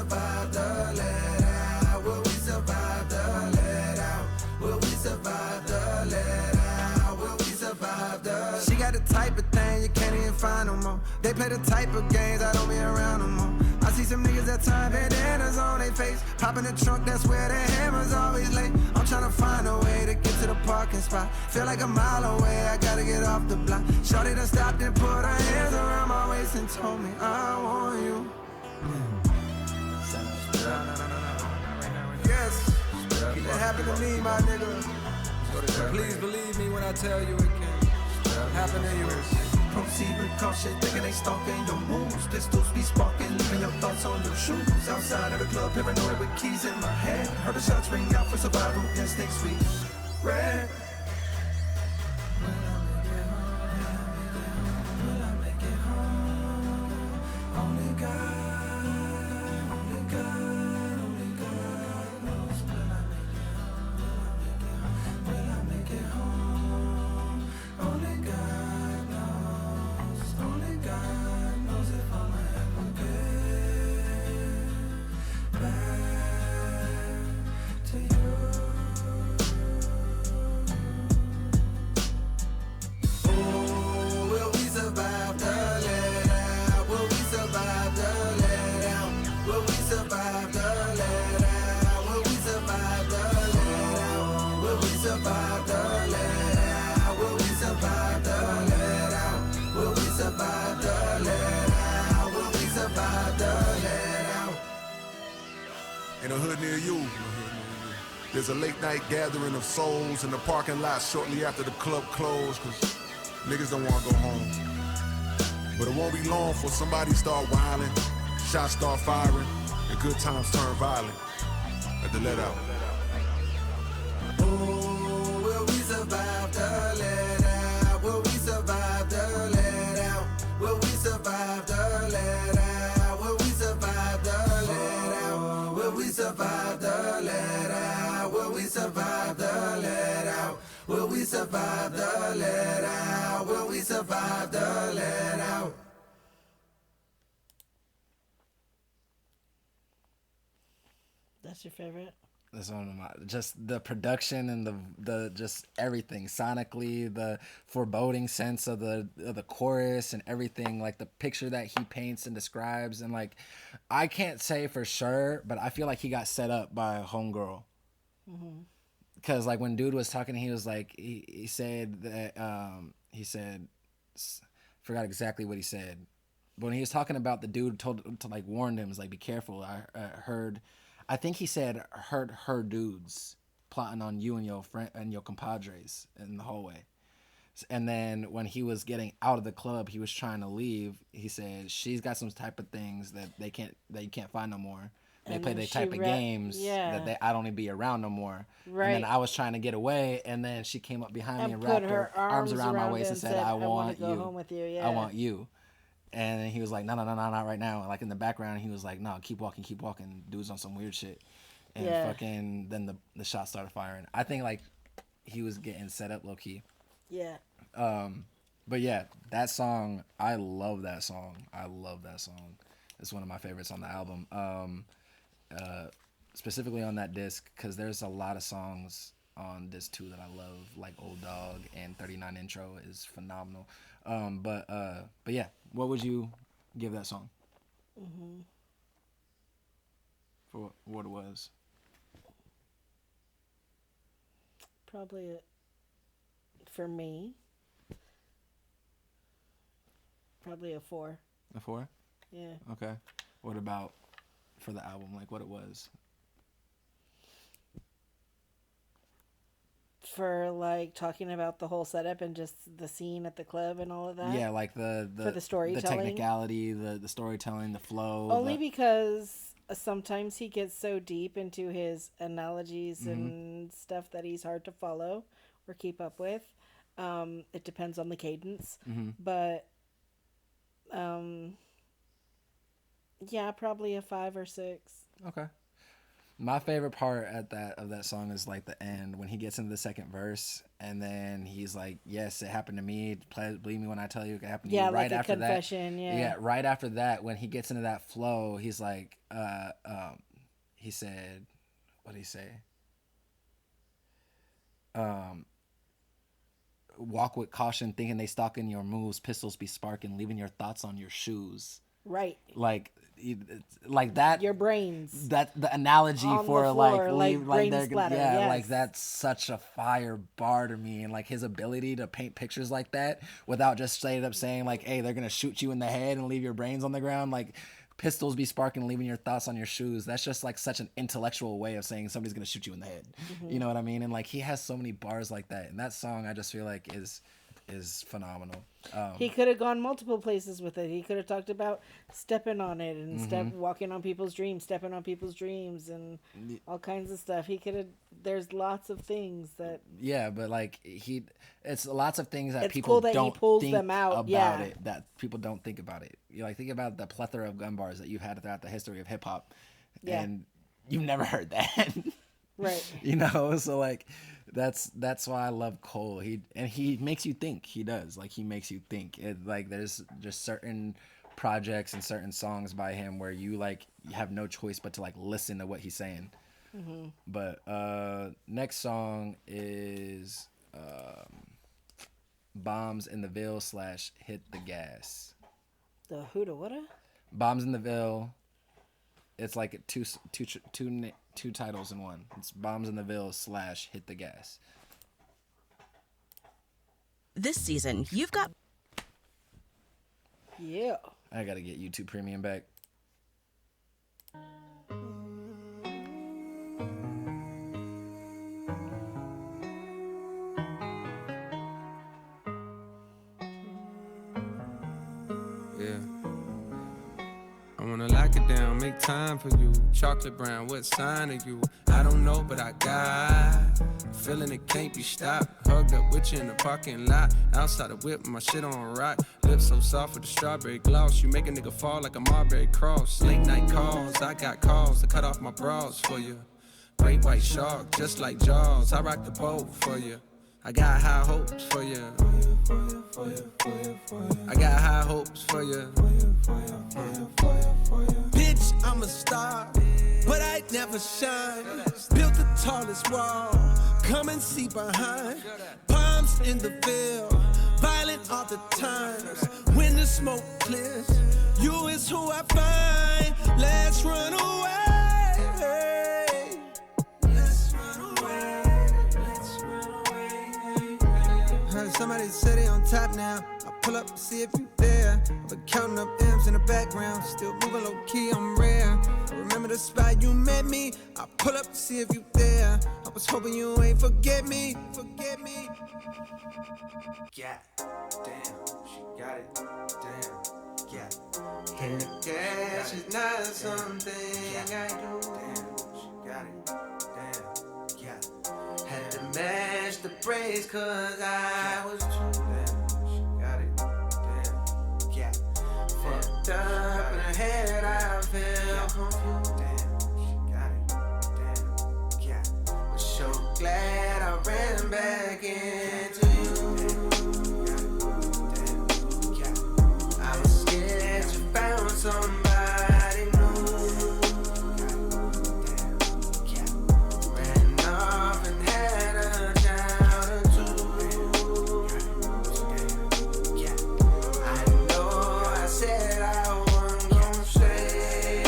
survive the let out? Will we survive the let out? Will we survive the let out? Will we survive the? She got the type of thing you can't even find no more. They play the type of games I don't be around no more. I see some niggas that time bandanas on their face. Hop in the trunk, that's where the hammer's always late. I'm tryna find a way to get to the parking spot. Feel like a mile away, I gotta get off the block. Shorty done stopped and put her hands around my waist and told me I want you. Yes, it happened to me, my nigga. Please believe me when I tell you it can happen to you. Proceed with caution, thinking they stalking your moves. Pistols be sparking, leaving your thoughts on your shoes. Outside of the club, paranoid with keys in my hand. Heard the shots ring out for survival, instincts we ran. Will I make it home? Only God, only God, only God knows. Will I make it home? Only God knows. Only God knows if I'ma ever get back to you. Oh, will we survive the let out? Will we survive the let out? Will we survive the let out? Will we survive the let out? Will we survive the let out? Will we survive the let out? Will we survive the let out? Will we survive the let out? In a hood near you, there's a late night gathering of souls in the parking lot shortly after the club closed, cause niggas don't wanna go home. But it won't be long before somebody start wilding, shots start firing, and good times turn violent at the let out. Oh, will we survive the let out? Will we survive the let out? Will we survive the let out? Will we survive the let out? Will we survive the let out? Will we survive the let out? Will we survive the let out? Will we survive the let out? That's your favorite? That's one of my, just the production and the just everything sonically, the foreboding sense of the chorus and everything, like the picture that he paints and describes, and like I can't say for sure, but I feel like he got set up by a homegirl. Mm-hmm. Because like when dude was talking, he was like he said that forgot exactly what he said, but when he was talking about the dude told to like warned him, was like be careful. I think he said heard her dudes plotting on you and your friend and your compadres in the hallway. And then when he was getting out of the club, he was trying to leave. He said she's got some type of things that you can't find no more. They And play then the type she of games that I don't need to be around no more. Right. And then I was trying to get away, and then she came up behind me and put wrapped her her arms around my around waist him and said, and "I wanna want go you. home with you." I Yeah. want you." And then he was like, "No, not right now." Like in the background, he was like, "No, keep walking." Dude's on some weird shit. And fucking then the shots started firing. I think like he was getting set up low key. Yeah. But yeah, that song, I love that song. It's one of my favorites on the album. Specifically on that disc, because there's a lot of songs on disc 2 that I love, like Old Dog and 39 Intro is phenomenal. But yeah, what would you give that song? Mm-hmm. For what it was? Probably for me, probably a 4. A 4? Yeah. Okay. What about for the album, like what it was? For like talking about the whole setup and just the scene at the club and all of that. Yeah, like the for the storytelling, the technicality, the storytelling, the flow. Only because sometimes he gets so deep into his analogies and stuff that he's hard to follow or keep up with. It depends on the cadence, but yeah, probably a 5 or 6. Okay. My favorite part of that song is like the end when he gets into the second verse and then he's like, "Yes, it happened to me. Believe me when I tell you it happened to you." Yeah, Right like a after confession. that, Yeah. right after that, when he gets into that flow, he's like, he said, what did he say? Walk with caution, thinking they stalking your moves. Pistols be sparking, leaving your thoughts on your shoes. Right. Like that. Your brains. That the analogy on for the floor, leave brain they're- splatter. yeah, Yes. like that's such a fire bar to me, and like his ability to paint pictures like that without just straight up saying like, "Hey, they're gonna shoot you in the head and leave your brains on the ground." Like, pistols be sparking, leaving your thoughts on your shoes. That's just like such an intellectual way of saying somebody's gonna shoot you in the head. Mhm. You know what I mean? And like he has so many bars like that, and that song I just feel like is phenomenal. He could have gone multiple places with it. He could have talked about stepping on it and walking on people's dreams, stepping on people's dreams, and all kinds of stuff. He could have. There's lots of things that. Yeah, but like it's lots of things that It's people cool that he don't pulls think them out, about yeah. it. That people don't think about it. You like think about the plethora of gun bars that you've had throughout the history of hip hop, Yeah. and you've never heard that. Right. You know, so like that's why I love Cole. He makes you think. He does. Like he makes you think. Like there's just certain projects and certain songs by him where you have no choice but to like listen to what he's saying. Mm-hmm. But next song is Bombs in the Ville / Hit the Gas. The who to what? Bombs in the Ville. It's like two titles in one. It's Bombs in the Ville / Hit the Gas. This season, you've got... Yeah. I gotta get YouTube Premium back. Yeah. I wanna lock it down, make time for you. Chocolate brown, what sign are you? I don't know, but I got a feeling it can't be stopped. Hugged up with you in the parking lot. Outside the whip, my shit on rock. Lips so soft with the strawberry gloss. You make a nigga fall like a Marbury cross. Late night calls, I got calls to cut off my bras for you. Great white shark, just like Jaws. I rock the boat for you. I got high hopes for you. I got high hopes for you. Bitch, I'm a star, but I never shine. Built the tallest wall, come and see behind. Palms in the Ville, violent all the times. When the smoke clears, you is who I find. Let's run away. Let's run away. Let's run away. Heard somebody say they on top now. I pull up and see if you there. I've been counting up M's in the background. Still moving low key, I'm rare. I remember the spot you met me. I pull up to see if you there. I was hoping you ain't forget me. Forget me. Yeah, damn, she got it, damn, yeah. And the cash is not something I do. Damn, she got it, damn, yeah. Had to match the praise cause I was true. Damn, she got it, damn, yeah. Fucked up in her head, I felt confused. Damn, she got it, damn, yeah. Was so glad I ran back into you. I was scared you found somebody new. Ran off and had a child or two. I know I said I wasn't gonna stay.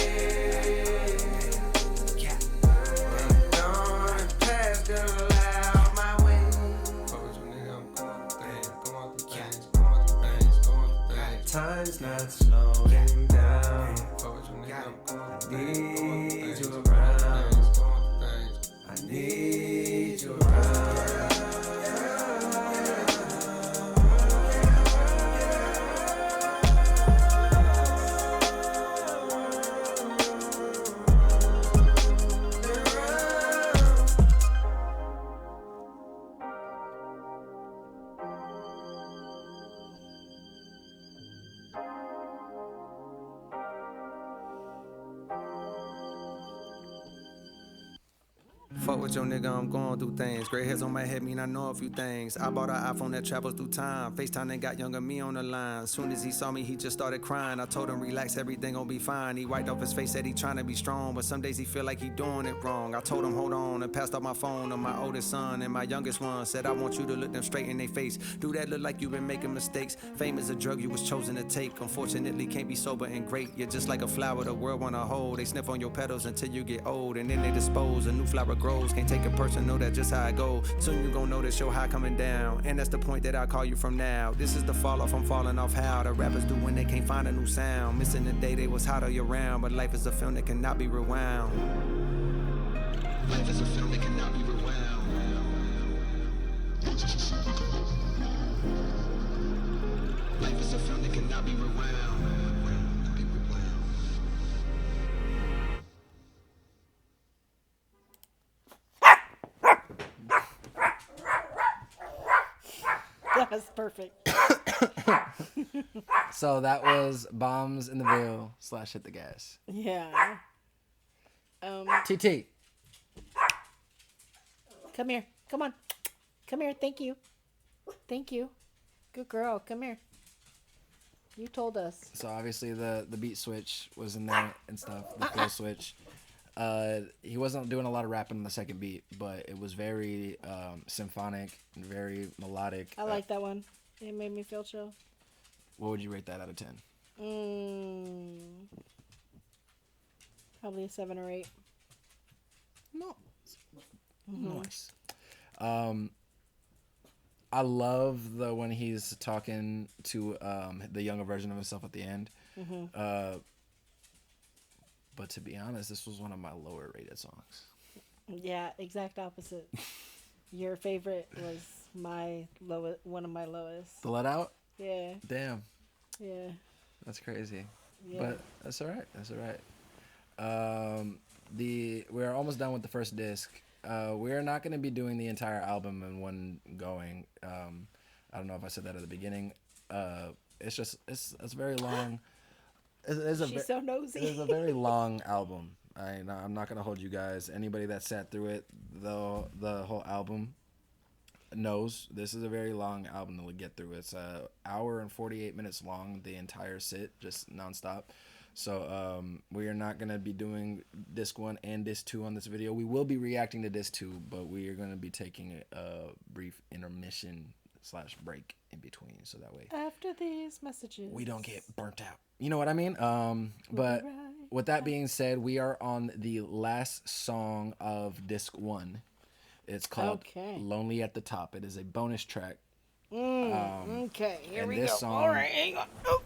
But don't pass the out my way. Time's not slowing down. I need you around. I need you around. fuck with your nigga, I'm going through things. Gray hairs on my head mean I know a few things. I bought an iPhone that travels through time. FaceTime and got younger me on the line. Soon as he saw me, he just started crying. I told him, relax, everything gon' be fine. He wiped off his face, said he trying to be strong, but some days he feel like he doing it wrong. I told him, hold on, and passed off my phone to my oldest son and my youngest one. Said, I want you to look them straight in their face. Do that, look like you been making mistakes. Fame is a drug you was chosen to take. Unfortunately, can't be sober and great. You're just like a flower the world wanna hold. They sniff on your petals until you get old, and then they dispose. A new flower grows, can't take it personal, that's just how I go. Soon you gon' notice your high coming down, and that's the point that I call you from now. This is the fall off, I'm falling off how the rappers do when they can't find a new sound. Missing the day they was hot all year round, but life is a film that cannot be rewound. Life is a film that cannot be rewound. Life is a film that cannot be rewound. That's perfect. So that was Bombs in the Veil / Hit the Gas. Yeah. TT. Come here. Come on. Come here. Thank you. Thank you. Good girl. Come here. You told us. So obviously the beat switch was in there and stuff. The flow switch. He wasn't doing a lot of rapping on the second beat, but it was very symphonic and very melodic. I like that one. It made me feel chill. What would you rate that out of 10? Probably a 7 or 8. No. Nice. I love when he's talking to the younger version of himself at the end. But to be honest, this was one of my lower rated songs. Yeah, exact opposite. Your favorite was one of my lowest. The Let Out? Yeah. Damn. Yeah. That's crazy. Yeah. But that's all right. That's all right. We're almost done with the first disc. We're not going to be doing the entire album in one going. I don't know if I said that at the beginning. It's very long. She's so nosy. It's a very long album. I'm not going to hold you guys. Anybody that sat through it, the whole album, knows this is a very long album to get through. It's an hour and 48 minutes long, the entire sit, just nonstop. So we are not going to be doing disc 1 and disc 2 on this video. We will be reacting to disc 2, but we are going to be taking a brief intermission / break in between, so that way after these messages we don't get burnt out. You know what I mean? But with that being said, we are on the last song of disc 1. It's called Lonely at the Top. It is a bonus track. Okay, here we go. Song, all right, hang on. Oh.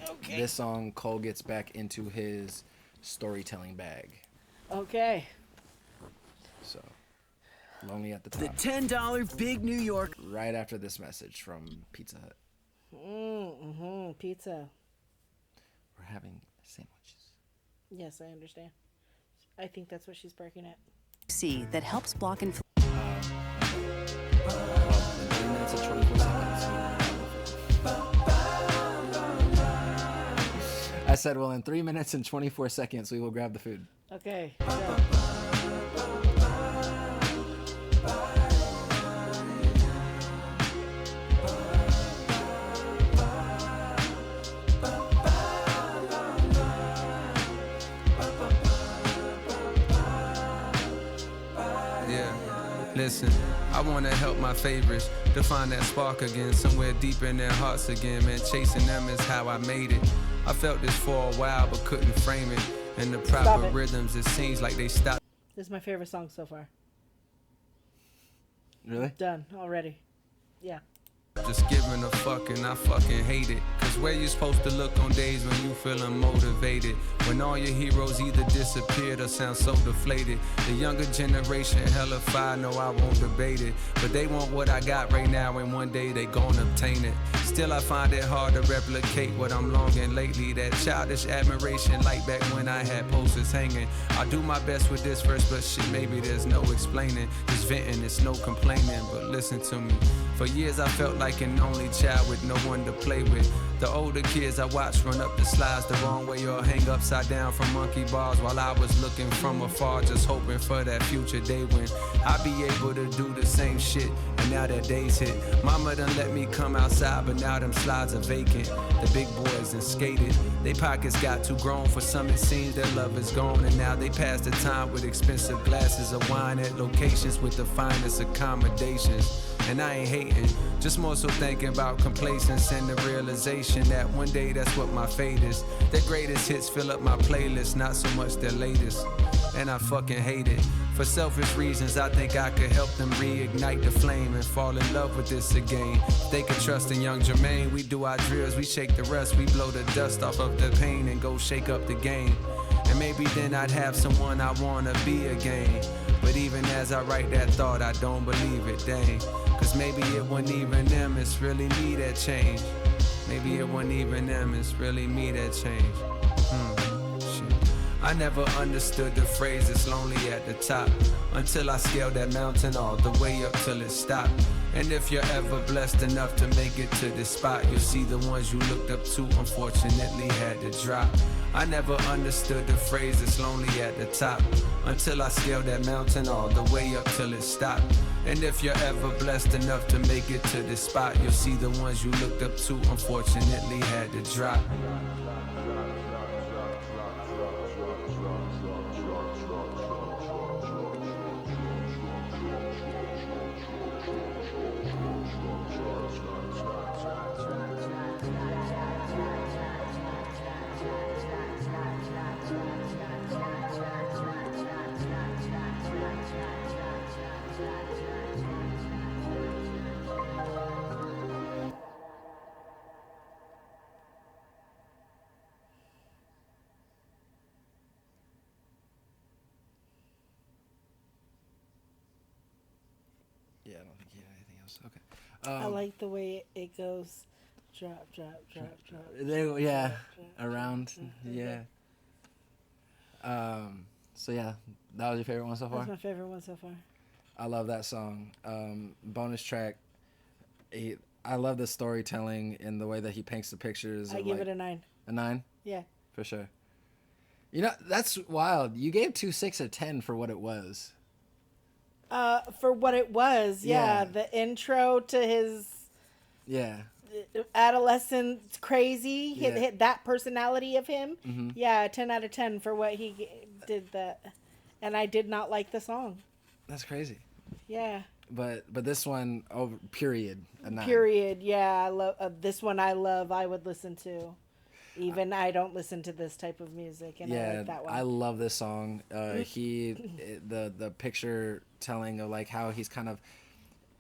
Okay. This song, Cole gets back into his storytelling bag. Okay. So, Lonely at the Top. The $10 Big New York. Right after this message from Pizza Hut. Pizza. We're having sandwiches. Yes, I understand. I think that's what she's barking at. C that helps block and. 3 minutes and 24 seconds. I said, well, in 3 minutes and 24 seconds, we will grab the food. Okay. Listen, I wanna help my favorites to find that spark again, somewhere deep in their hearts again. Man, chasing them is how I made it. I felt this for a while, but couldn't frame it. In the proper rhythms, it seems like they stopped. This is my favorite song so far. Really? Done already. Yeah. Just giving a fuck and I fucking hate it. Cause where you supposed to look on days when you feeling motivated? When all your heroes either disappeared or sound so deflated. The younger generation hella fire, no I won't debate it. But they want what I got right now and one day they gon' obtain it. Still I find it hard to replicate what I'm longing lately. That childish admiration like back when I had posters hanging. I do my best with this verse, but shit maybe there's no explaining. Just venting, it's no complaining, but listen to me. For years I felt like an only child with no one to play with. The The older kids I watched run up the slides the wrong way or hang upside down from monkey bars while I was looking from afar, just hoping for that future day when I'd be able to do the same shit. And now that day's hit, mama done let me come outside, but now them slides are vacant. The big boys done skated, they pockets got too grown for some, it seems their love is gone, and now they pass the time with expensive glasses of wine at locations with the finest accommodations. And I ain't hating, just more so thinking about complacence and the realization that one day that's what my fate is. Their greatest hits fill up my playlist, not so much their latest. And I fucking hate it. For selfish reasons, I think I could help them reignite the flame and fall in love with this again. If they could trust in young Jermaine, we do our drills, we shake the rest, we blow the dust off of the pain and go shake up the game. And maybe then I'd have someone I wanna be again. But even as I write that thought, I don't believe it, dang. Cause maybe it wasn't even them, it's really me that changed. Maybe it wasn't even them, it's really me that changed. Shit. I never understood the phrase, it's lonely at the top, until I scaled that mountain all the way up till it stopped. And if you're ever blessed enough to make it to this spot, you'll see the ones you looked up to unfortunately had to drop. I never understood the phrase, it's lonely at the top, until I scaled that mountain all the way up till it stopped. And if you're ever blessed enough to make it to this spot, you'll see the ones you looked up to unfortunately had to drop. Yeah, I don't think he had anything else. Okay. I like the way it goes. Drop, drop, drop, drop. There, yeah, drop, around, yeah. So yeah, that was your favorite one so far? That's my favorite one so far. I love that song. Bonus track. I love the storytelling and the way that he paints the pictures. I give it a 9. A 9? Yeah. For sure. You know, that's wild. You gave 2 6 or 10 for what it was. For what it was, yeah. The intro to his adolescent crazy, hit that personality of him. Mm-hmm. Yeah, 10 out of 10 for what he did that. And I did not like the song. That's crazy. Yeah. But this one, period, a 9. Period, yeah. I love this one. I would listen to. Even I don't listen to this type of music, and I like that one. I love this song. The picture telling of like how he's kind of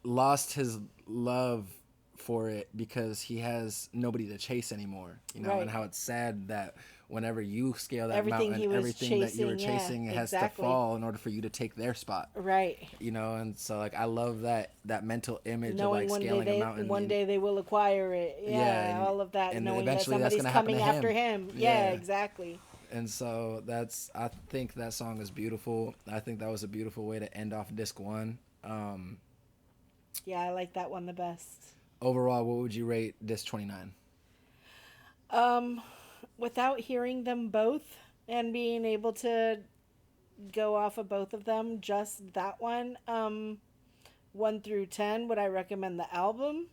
lost his love for it because he has nobody to chase anymore, you know, and how it's sad that whenever you scale that mountain, everything that you were chasing has to fall in order for you to take their spot. Right. You know, and so like I love that mental image knowing of like scaling a mountain. One day they will acquire it. Yeah, all of that. And knowing eventually that somebody's coming after him. Yeah, exactly. And so I think that song is beautiful. I think that was a beautiful way to end off disc 1. Yeah, I like that one the best. Overall, what would you rate disc 29? Without hearing them both and being able to go off of both of them, just that one, 1 through 10, would I recommend the album?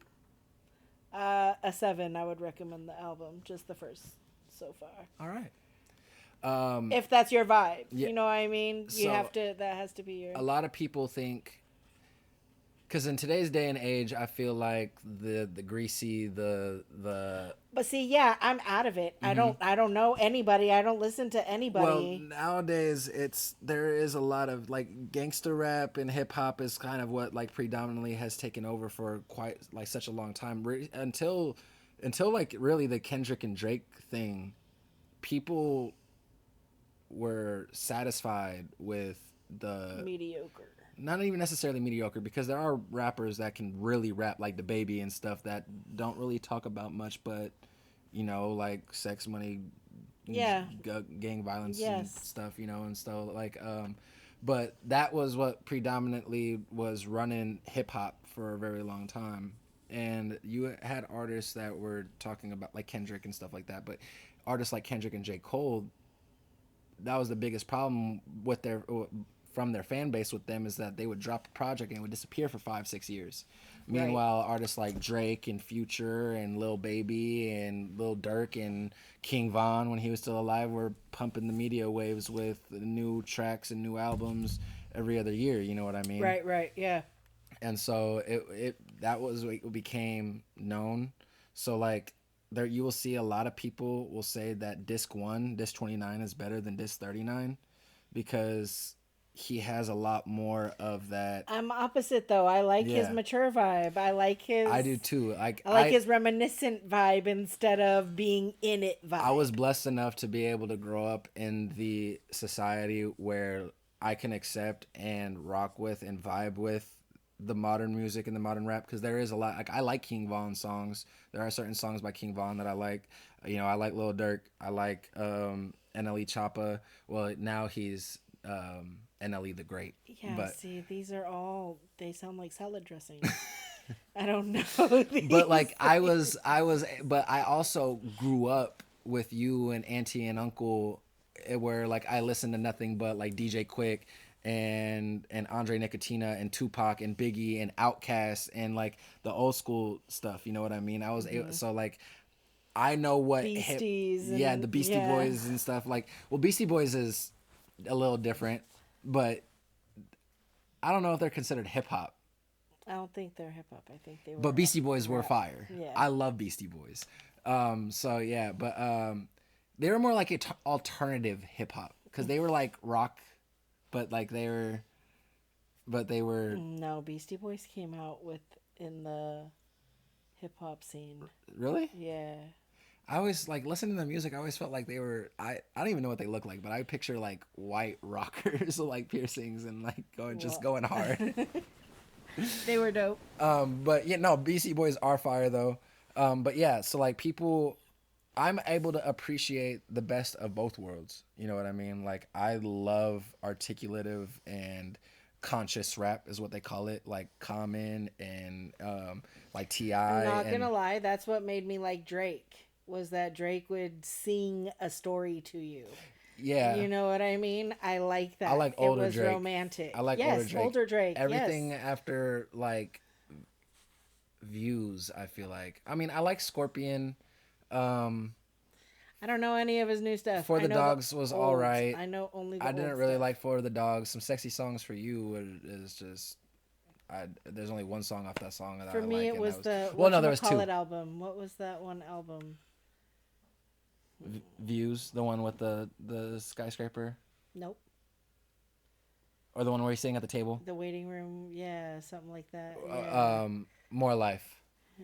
A 7, I would recommend the album, just the first so far. All right. If that's your vibe, yeah. you know what I mean? That has to be your... A lot of people think, because in today's day and age, I feel like the greasy, the. But see, yeah, I'm out of it. Mm-hmm. I don't know anybody. I don't listen to anybody. Well, nowadays there is a lot of like gangster rap and hip hop is kind of what like predominantly has taken over for quite like such a long time until like really the Kendrick and Drake thing. People were satisfied with the mediocre. Not even necessarily mediocre, because there are rappers that can really rap, like the Baby and stuff, that don't really talk about much, but you know, like sex, money, gang violence and stuff, you know, and so like, but that was what predominantly was running hip hop for a very long time, and you had artists that were talking about like Kendrick and stuff like that, but artists like Kendrick and J. Cole, that was the biggest problem with from their fan base with them, is that they would drop a project and it would disappear for 5-6 years. Meanwhile, artists like Drake and Future and Lil Baby and Lil Durk and King Von, when he was still alive, were pumping the media waves with new tracks and new albums every other year. You know what I mean? Right, yeah. And so that was what became known. So like there, you will see a lot of people will say that disc 29 is better than disc 39 because he has a lot more of that. I'm opposite though. I like his mature vibe. I like his. I do too. I like his reminiscent vibe instead of being in it vibe. I was blessed enough to be able to grow up in the society where I can accept and rock with and vibe with the modern music and the modern rap, because there is a lot. Like I like King Von songs. There are certain songs by King Von that I like. You know, I like Lil Durk. I like NLE Choppa. Well, now he's NLE the Great. Yeah, but, see, these are all, they sound like salad dressing. I don't know. But like but I also grew up with you and auntie and uncle, where like I listened to nothing but like DJ Quick and Andre Nicotina and Tupac and Biggie and Outkast and like the old school stuff. You know what I mean? I was able, so like I know what Beasties. The Beastie Boys and stuff. Like, well, Beastie Boys is a little different, but I don't know if they're considered hip hop. I don't think they're hip hop. I think they were. But Beastie Boys were fire. Yeah. I love Beastie Boys. So yeah, but they were more like alternative hip hop, because they were like rock, but like they were. No, Beastie Boys came out in the hip hop scene. Really? Yeah. I always like listening to the music. I always felt like they were. I don't even know what they look like, but I picture like white rockers with like piercings and like going hard. They were dope. But yeah, no, Beastie Boys are fire though. But yeah, so like people, I'm able to appreciate the best of both worlds. You know what I mean? Like I love articulative and conscious rap is what they call it, like Common and like T.I. I'm not gonna lie, that's what made me like Drake. Was that Drake would sing a story to you. Yeah. You know what I mean? I like that. I like older Drake. It was Drake. romantic. I like older Drake. Everything after like Views, I feel like. I mean, I like Scorpion. I don't know any of his new stuff. For the Dogs was all right. I know only the I didn't old really stuff. like For the Dogs. Some Sexy Songs for You is just... there's only one song off that song that For I like. me, it was the... Well, no, there was two. Album. What was that one album? Views, the one with the skyscraper? Nope. Or the one where he's sitting at the table? The Waiting Room, yeah, something like that. Yeah. More Life.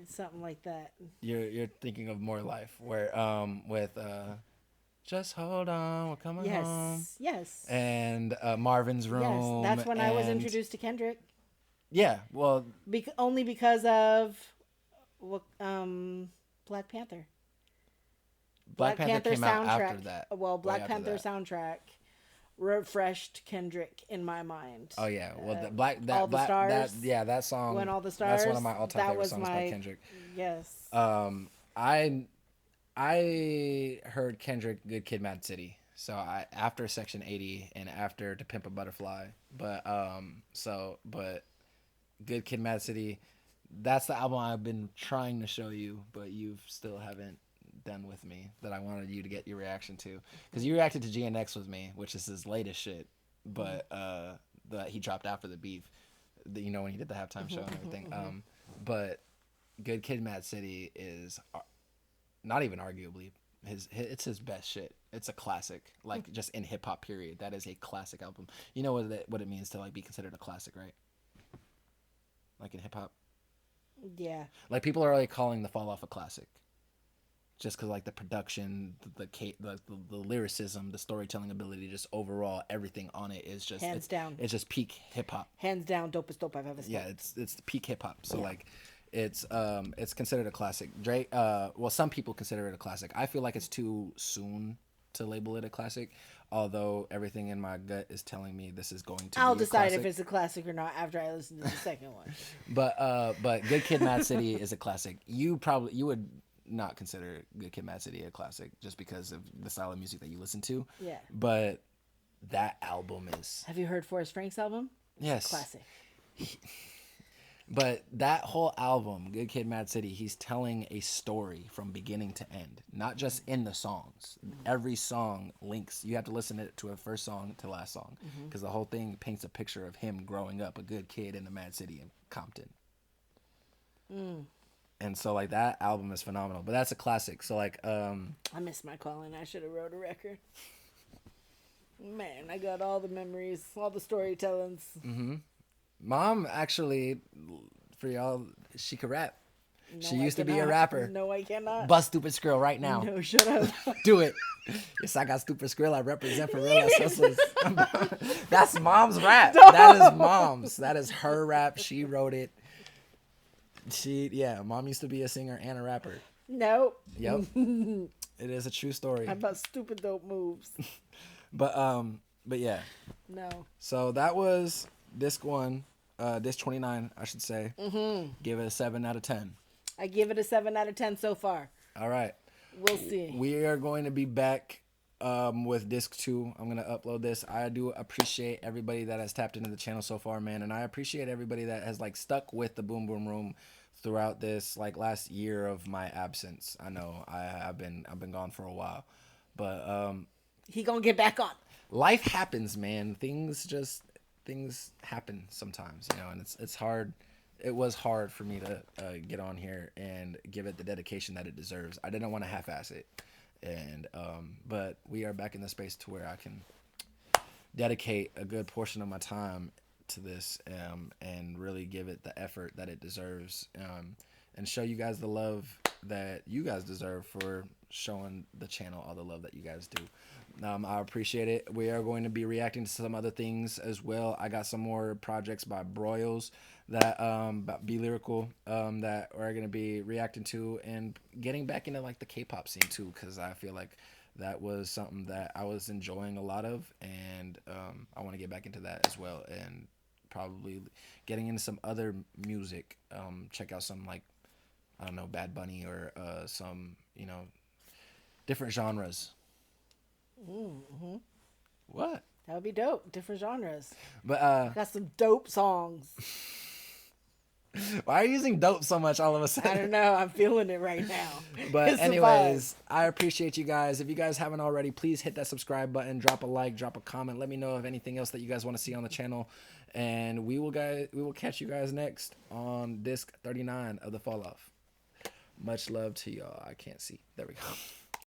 Something like that. You're thinking of More Life, where with Just Hold On, We're Coming Home. Yes. And Marvin's Room. Yes, that's when I was introduced to Kendrick. Yeah, well, only because of Black Panther. Black Panther came out soundtrack. after that. Well, Black Panther soundtrack refreshed Kendrick in my mind. Oh yeah, well, All the Stars. That song. When All the Stars. That's one of my all-time favorite songs by Kendrick. Yes. I heard Kendrick Good Kid, Mad City. So after Section 80 and after To Pimp a Butterfly, but Good Kid, Mad City, that's the album I've been trying to show you, but you still haven't done with me, that I wanted you to get your reaction to, because you reacted to GNX with me, which is his latest shit, but he dropped after the beef, you know, when he did the halftime show and everything. But Good Kid, Mad City is not even arguably it's his best shit. It's a classic, like just in hip hop period. That is a classic album. You know what it means to like be considered a classic, right? Like in hip hop. Yeah. Like people are like calling The Fall Off a classic, just because like the production, the lyricism, the storytelling ability, just overall everything on it is just hands down. It's just peak hip hop. Hands down, dopest dope I've ever seen. Yeah, it's the peak hip hop. So like, it's considered a classic. Drake. Well, some people consider it a classic. I feel like it's too soon to label it a classic. Although everything in my gut is telling me this is going to. I'll be a decide classic. if it's a classic or not after I listen to the second one. But Good Kid, Mad City is a classic. You would not consider Good Kid, Mad City a classic just because of the style of music that you listen to. Yeah. But that album is. Have you heard Forrest Frank's album? Yes. Classic. But that whole album, Good Kid, Mad City, he's telling a story from beginning to end, not just in the songs. Every song links. You have to listen to a first song to last song because the whole thing paints a picture of him growing up, a good kid in the Mad City in Compton. And so, like, that album is phenomenal. But that's a classic. So, like, I missed my calling. I should have wrote a record. Man, I got all the memories, all the storytellings. Mom, actually, for y'all, she could rap. No, She I used to be a cannot. rapper. No, I cannot. Bust Stupid Skrill right now. No, shut up. Do it. Yes, I got Stupid Skrill. I represent for real ass hustlers. That's Mom's rap. That is Mom's. That is her rap. She wrote it. Mom used to be a singer and a rapper. No. Yep. It is a true story. How about stupid dope moves? But yeah. No. So that was disc 1, disc 29, I should say. Give it a 7 out of 10. I give it a 7 out of 10 so far. All right. We'll see. We are going to be back with disc 2. I'm going to upload this. I do appreciate everybody that has tapped into the channel so far, man. And I appreciate everybody that has like stuck with the Boom Boom Room throughout this like last year of my absence. I know I've been gone for a while, but he gonna get back on. Life happens, man. Things happen sometimes, you know, and it's hard. It was hard for me to get on here and give it the dedication that it deserves. I didn't want to half-ass it, and but we are back in the space to where I can dedicate a good portion of my time to this and really give it the effort that it deserves, and show you guys the love that you guys deserve for showing the channel all the love that you guys do. I appreciate it. We are going to be reacting to some other things as well. I got some more projects by Broyles that Be Lyrical that we're going to be reacting to and getting back into like the K-pop scene too, because I feel like that was something that I was enjoying a lot of, and I want to get back into that as well, and probably getting into some other music. Check out some like, I don't know, Bad Bunny or some, you know, different genres. Mm-hmm. What? That would be dope. Different genres. But got some dope songs. Why are you using dope so much all of a sudden? I don't know. I'm feeling it right now. But It's a anyways, I appreciate you guys. If you guys haven't already, please hit that subscribe button, drop a like, drop a comment. Let me know of anything else that you guys want to see on the channel. And we will catch you guys next on disc 39 of The Fall Off. Much love to y'all. I can't see. There we go.